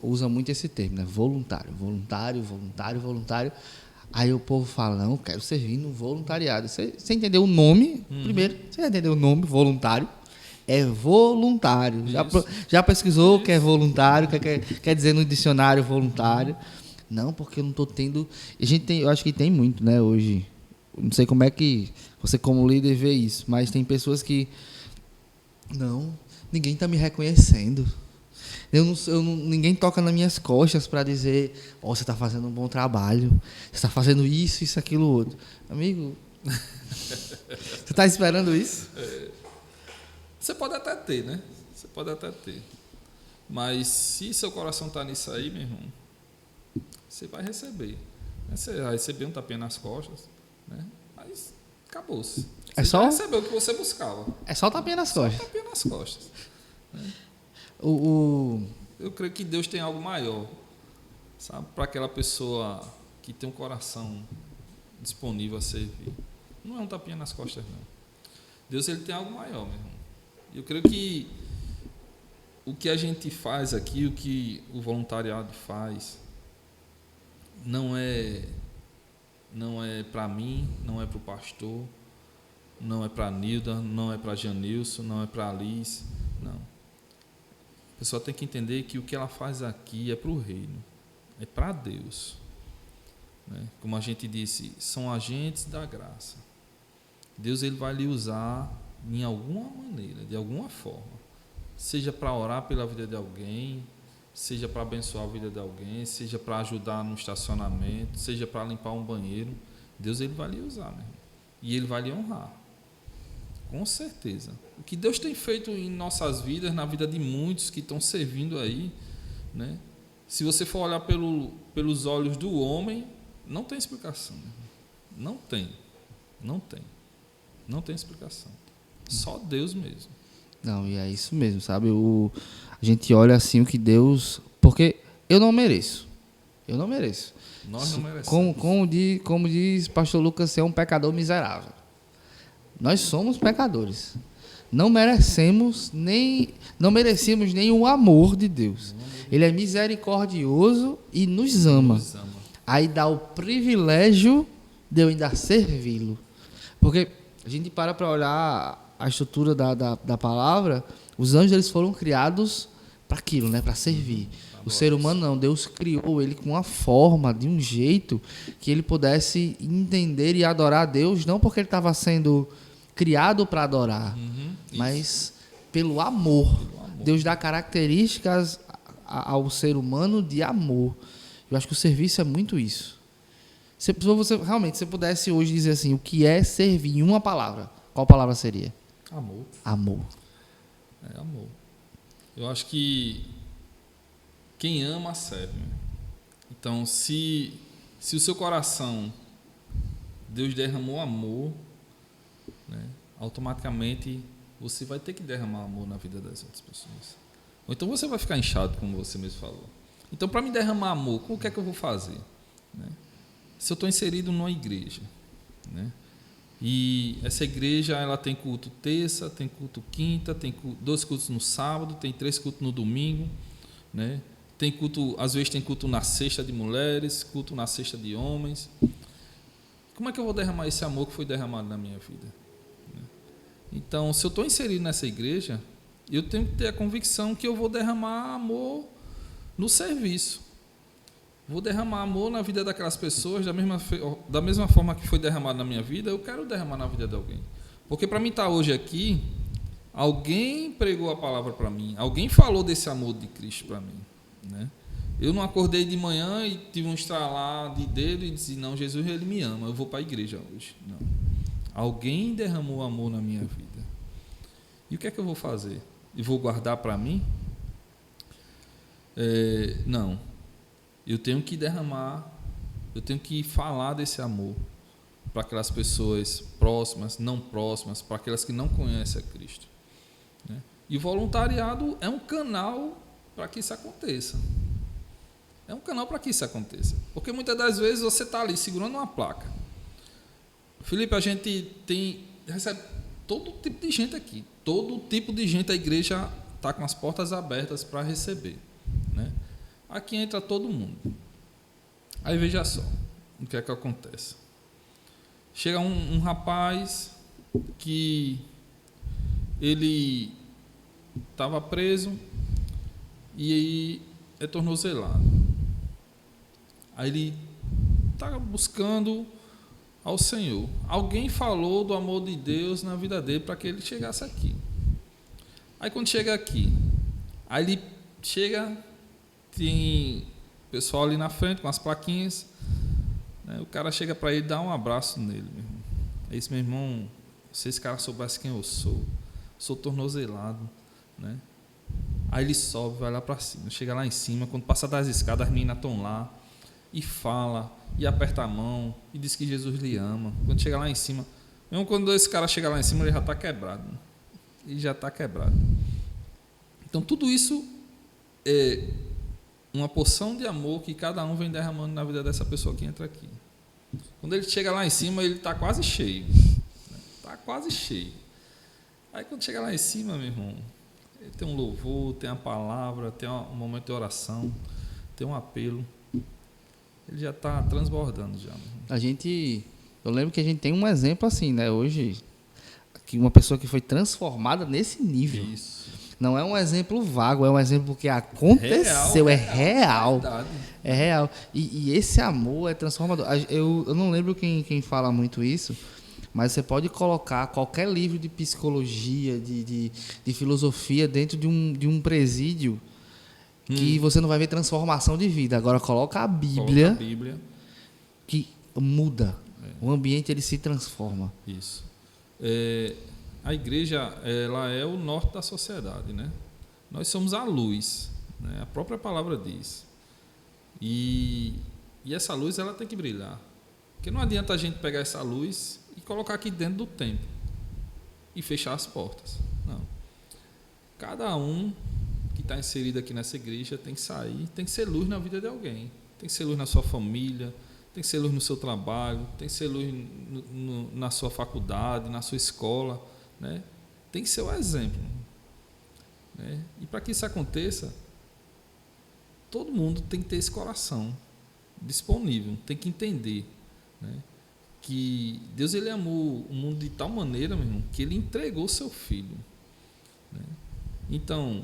usa muito esse termo, né? Voluntário. Aí o povo fala, não, eu quero servir no voluntariado. Você entendeu o nome? Primeiro, você entendeu o nome, voluntário? É voluntário. Já pesquisou o que é voluntário? Quer dizer no dicionário voluntário? Não, porque eu não estou tendo... eu acho que tem muito, né, hoje. Não sei como é que você, como líder, vê isso, mas tem pessoas que... Não, ninguém está me reconhecendo. Ninguém toca nas minhas costas para dizer, você está fazendo um bom trabalho, você está fazendo isso, aquilo, outro. Amigo, você está esperando isso? Você pode até ter, né? Você pode até ter. Mas se seu coração está nisso aí, meu irmão, você vai receber. Você vai receber um tapinha nas costas, né? Mas acabou-se. É Você só- já recebeu o que você buscava. É só tapinha nas costas. Tapinha nas costas. O, Eu creio que Deus tem algo maior, sabe, para aquela pessoa que tem um coração disponível a servir. Não é um tapinha nas costas, não. Deus, ele tem algo maior, meu irmão. Eu creio que o que a gente faz aqui, o que o voluntariado faz, não é para mim, não é para o pastor, não é para a Nilda, não é para Janilson, não é para a Alice, não. A pessoa tem que entender que o que ela faz aqui é para o reino, é para Deus. Né? Como a gente disse, são agentes da graça. Deus, ele vai lhe usar em alguma maneira, de alguma forma. Seja para orar pela vida de alguém, seja para abençoar a vida de alguém, seja para ajudar no estacionamento, seja para limpar um banheiro. Deus, ele vai lhe usar, meu irmão. E ele vai lhe honrar. Com certeza. O que Deus tem feito em nossas vidas, na vida de muitos que estão servindo aí, né? Se você for olhar pelos olhos do homem, não tem explicação. Né? Não tem. Não tem. Não tem explicação. Só Deus mesmo. Não, e é isso mesmo, sabe? A gente olha assim o que Deus... Porque eu não mereço. Eu não mereço. Nós não merecemos. Como diz pastor Lucas, você é um pecador miserável. Nós somos pecadores. Não merecemos nem o amor de Deus. Ele é misericordioso e nos ama. Aí dá o privilégio de eu ainda servi-lo. Porque a gente para olhar a estrutura da palavra, os anjos eles foram criados para aquilo, né? Para servir. O ser humano não, Deus criou ele com uma forma, de um jeito que ele pudesse entender e adorar a Deus, não porque ele estava sendo criado para adorar, mas pelo amor. Deus dá características ao ser humano de amor. Eu acho que o serviço é muito isso. Se você realmente se pudesse hoje dizer assim, o que é servir em uma palavra, qual palavra seria? Amor. Amor. É amor. Eu acho que quem ama, serve. Então, se o seu coração, Deus derramou amor, né, automaticamente você vai ter que derramar amor na vida das outras pessoas. Ou então você vai ficar inchado, como você mesmo falou. Então, para me derramar amor, o que é que eu vou fazer? Né? Se eu estou inserido numa igreja, né? E essa igreja ela tem culto terça, tem culto quinta, tem 2 cultos no sábado, tem 3 cultos no domingo, né? Tem culto, às vezes tem culto na sexta de mulheres, culto na sexta de homens. Como é que eu vou derramar esse amor que foi derramado na minha vida? Então, se eu estou inserido nessa igreja, eu tenho que ter a convicção que eu vou derramar amor no serviço. Vou derramar amor na vida daquelas pessoas, da mesma forma que foi derramado na minha vida, eu quero derramar na vida de alguém. Porque para mim estar hoje aqui, alguém pregou a palavra para mim, alguém falou desse amor de Cristo para mim. Né? Eu não acordei de manhã e tive um estralar de dedo e disse, não, Jesus, ele me ama, eu vou para a igreja hoje. Não. Alguém derramou amor na minha vida. E o que é que eu vou fazer? Eu vou guardar para mim? Não. Eu tenho que derramar, eu tenho que falar desse amor para aquelas pessoas próximas, não próximas, para aquelas que não conhecem a Cristo. Né? E o voluntariado é um canal para que isso aconteça. É um canal para que isso aconteça. Porque muitas das vezes você está ali segurando uma placa. Felipe, a gente recebe todo tipo de gente aqui. Todo tipo de gente, a igreja está com as portas abertas para receber. Né? Aqui entra todo mundo. Aí veja só o que é que acontece. Chega um rapaz que ele estava preso e aí é tornozelado. Aí ele está buscando ao Senhor. Alguém falou do amor de Deus na vida dele para que ele chegasse aqui. Aí quando chega aqui, aí ele chega, tem pessoal ali na frente com as plaquinhas, né? O cara chega para ele e dá um abraço nele, meu irmão. É isso, meu irmão, se esse cara soubesse quem eu sou tornozelado, né? Aí ele sobe, vai lá para cima, chega lá em cima, quando passa das escadas, as meninas estão lá, e fala, e aperta a mão, e diz que Jesus lhe ama. Quando chega lá em cima, mesmo quando esse cara chega lá em cima, ele já está quebrado. Ele já está quebrado. Então, tudo isso é uma porção de amor que cada um vem derramando na vida dessa pessoa que entra aqui. Quando ele chega lá em cima, ele está quase cheio. Está quase cheio. Aí, quando chega lá em cima, meu irmão, ele tem um louvor, tem a palavra, tem um momento de oração, tem um apelo. Ele já está transbordando já. Eu lembro que a gente tem um exemplo assim, né? Hoje, que uma pessoa que foi transformada nesse nível. Isso. Não é um exemplo vago, é um exemplo que aconteceu, é real. É real. E esse amor é transformador. Eu não lembro quem fala muito isso, mas você pode colocar qualquer livro de psicologia, de filosofia dentro de um presídio que você não vai ver transformação de vida. Agora coloca a Bíblia, que muda. O ambiente ele se transforma. Isso. A igreja, ela é o norte da sociedade, né? Nós somos a luz, né? A própria palavra diz. E essa luz, ela tem que brilhar. Porque não adianta a gente pegar essa luz e colocar aqui dentro do templo e fechar as portas. Não. Cada um que está inserido aqui nessa igreja tem que sair, tem que ser luz na vida de alguém. Tem que ser luz na sua família, tem que ser luz no seu trabalho, tem que ser luz na sua faculdade, na sua escola, né? Tem que ser o exemplo, né? E para que isso aconteça, todo mundo tem que ter esse coração disponível, tem que entender, né, que Deus ele amou o mundo de tal maneira, meu irmão, que ele entregou seu filho, né? Então,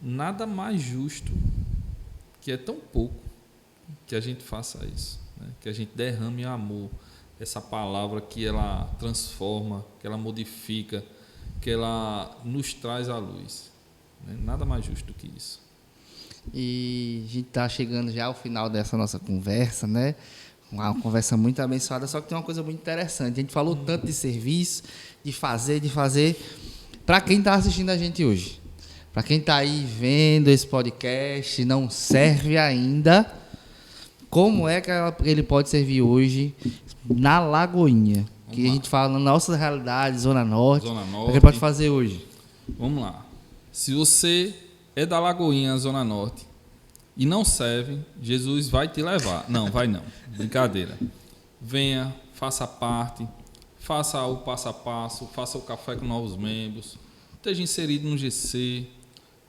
nada mais justo que é tão pouco que a gente faça isso, né? Que a gente derrame amor, essa palavra que ela transforma, que ela modifica, que ela nos traz à luz, né? Nada mais justo do que isso. E a gente está chegando já ao final dessa nossa conversa, né? Uma conversa muito abençoada, só que tem uma coisa muito interessante. A gente falou tanto de serviço, de fazer. Para quem está assistindo a gente hoje, para quem está aí vendo esse podcast, não serve ainda, como é que ele pode servir hoje na Lagoinha? Que a gente fala na nossa realidade, Zona Norte. O que ele pode fazer hoje? Vamos lá. Se você é da Lagoinha, Zona Norte, e não serve, Jesus vai te levar. Não, vai não. Brincadeira. Venha, faça parte, faça o passo a passo, faça o café com novos membros, esteja inserido no GC,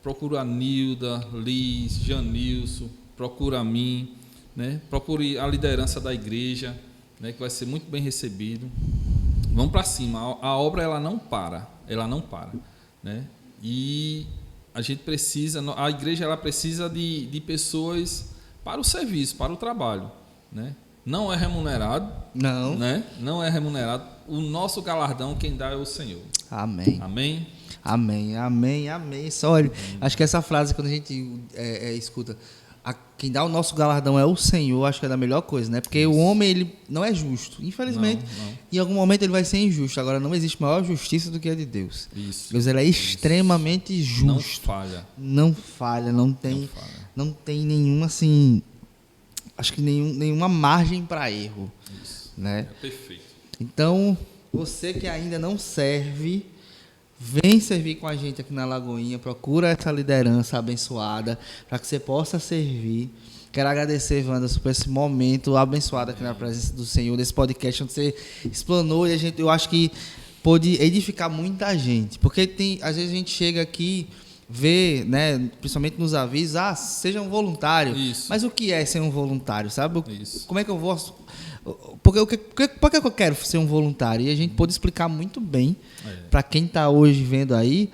procura a Nilda, Liz, Janilson, procura a mim, né? Procure a liderança da igreja, né? Que vai ser muito bem recebido. Vamos para cima. A obra ela não para, né? E a gente precisa, a igreja ela precisa de pessoas para o serviço, para o trabalho, né? Não é remunerado, não, né? Não é remunerado. O nosso galardão quem dá é o Senhor. Amém. Amém. Amém, amém, amém. Só olha, acho que essa frase quando a gente escuta, quem dá o nosso galardão é o Senhor, acho que é da melhor coisa, né? Porque isso. O homem ele não é justo, infelizmente. Não. Em algum momento ele vai ser injusto. Agora não existe maior justiça do que a de Deus. Isso. Deus ele é extremamente justo. Não falha, não tem nenhuma assim, acho que nenhuma margem para erro. Isso. Né? É perfeito. Então, você que ainda não serve, vem servir com a gente aqui na Lagoinha, procura essa liderança abençoada para que você possa servir. Quero agradecer, Wanderson, por esse momento abençoado aqui na presença do Senhor, desse podcast onde você explanou e eu acho que pôde edificar muita gente, porque às vezes a gente chega aqui, vê, né, principalmente nos avisos, seja um voluntário. Isso. Mas o que é ser um voluntário, sabe? Isso. Como é que eu vou... Por que eu quero ser um voluntário? E a gente pôde explicar muito bem para quem está hoje vendo aí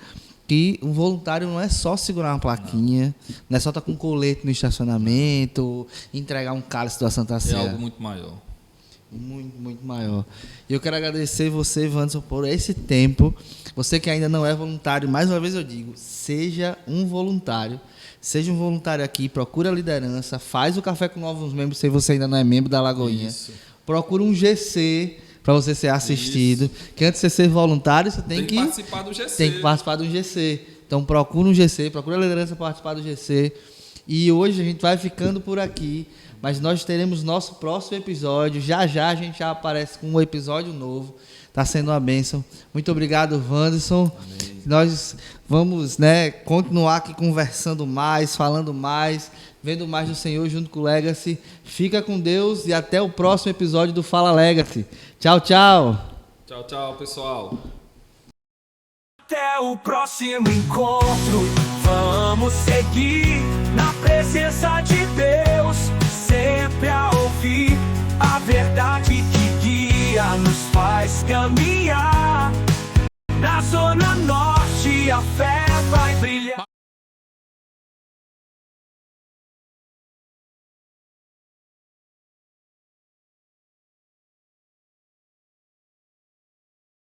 que um voluntário não é só segurar uma plaquinha, não é só estar com um colete no estacionamento, entregar um cálice da Santa Ceia. É algo muito maior. Muito, muito maior. E eu quero agradecer você, Wanderson, por esse tempo. Você que ainda não é voluntário, mais uma vez eu digo, seja um voluntário. Seja um voluntário aqui, procura a liderança, faz o café com novos membros se você ainda não é membro da Lagoinha. Isso. Procura um GC para você ser assistido. Isso. Que antes de você ser voluntário, você tem que participar do GC. Tem que participar do GC. Então procura um GC, procura a liderança para participar do GC E hoje a gente vai ficando por aqui, mas nós teremos nosso próximo episódio. Já já a gente já aparece com um episódio novo. Tá sendo uma bênção. Muito obrigado, Wanderson. Amém. Nós vamos, continuar aqui conversando mais, falando mais, vendo mais do Senhor junto com o Legacy. Fica com Deus e até o próximo episódio do Fala Legacy. Tchau, tchau. Tchau, tchau, pessoal. Até o próximo encontro, vamos seguir na presença de Deus, sempre a ouvir a verdade que guia, nos faz caminhar na zona norte.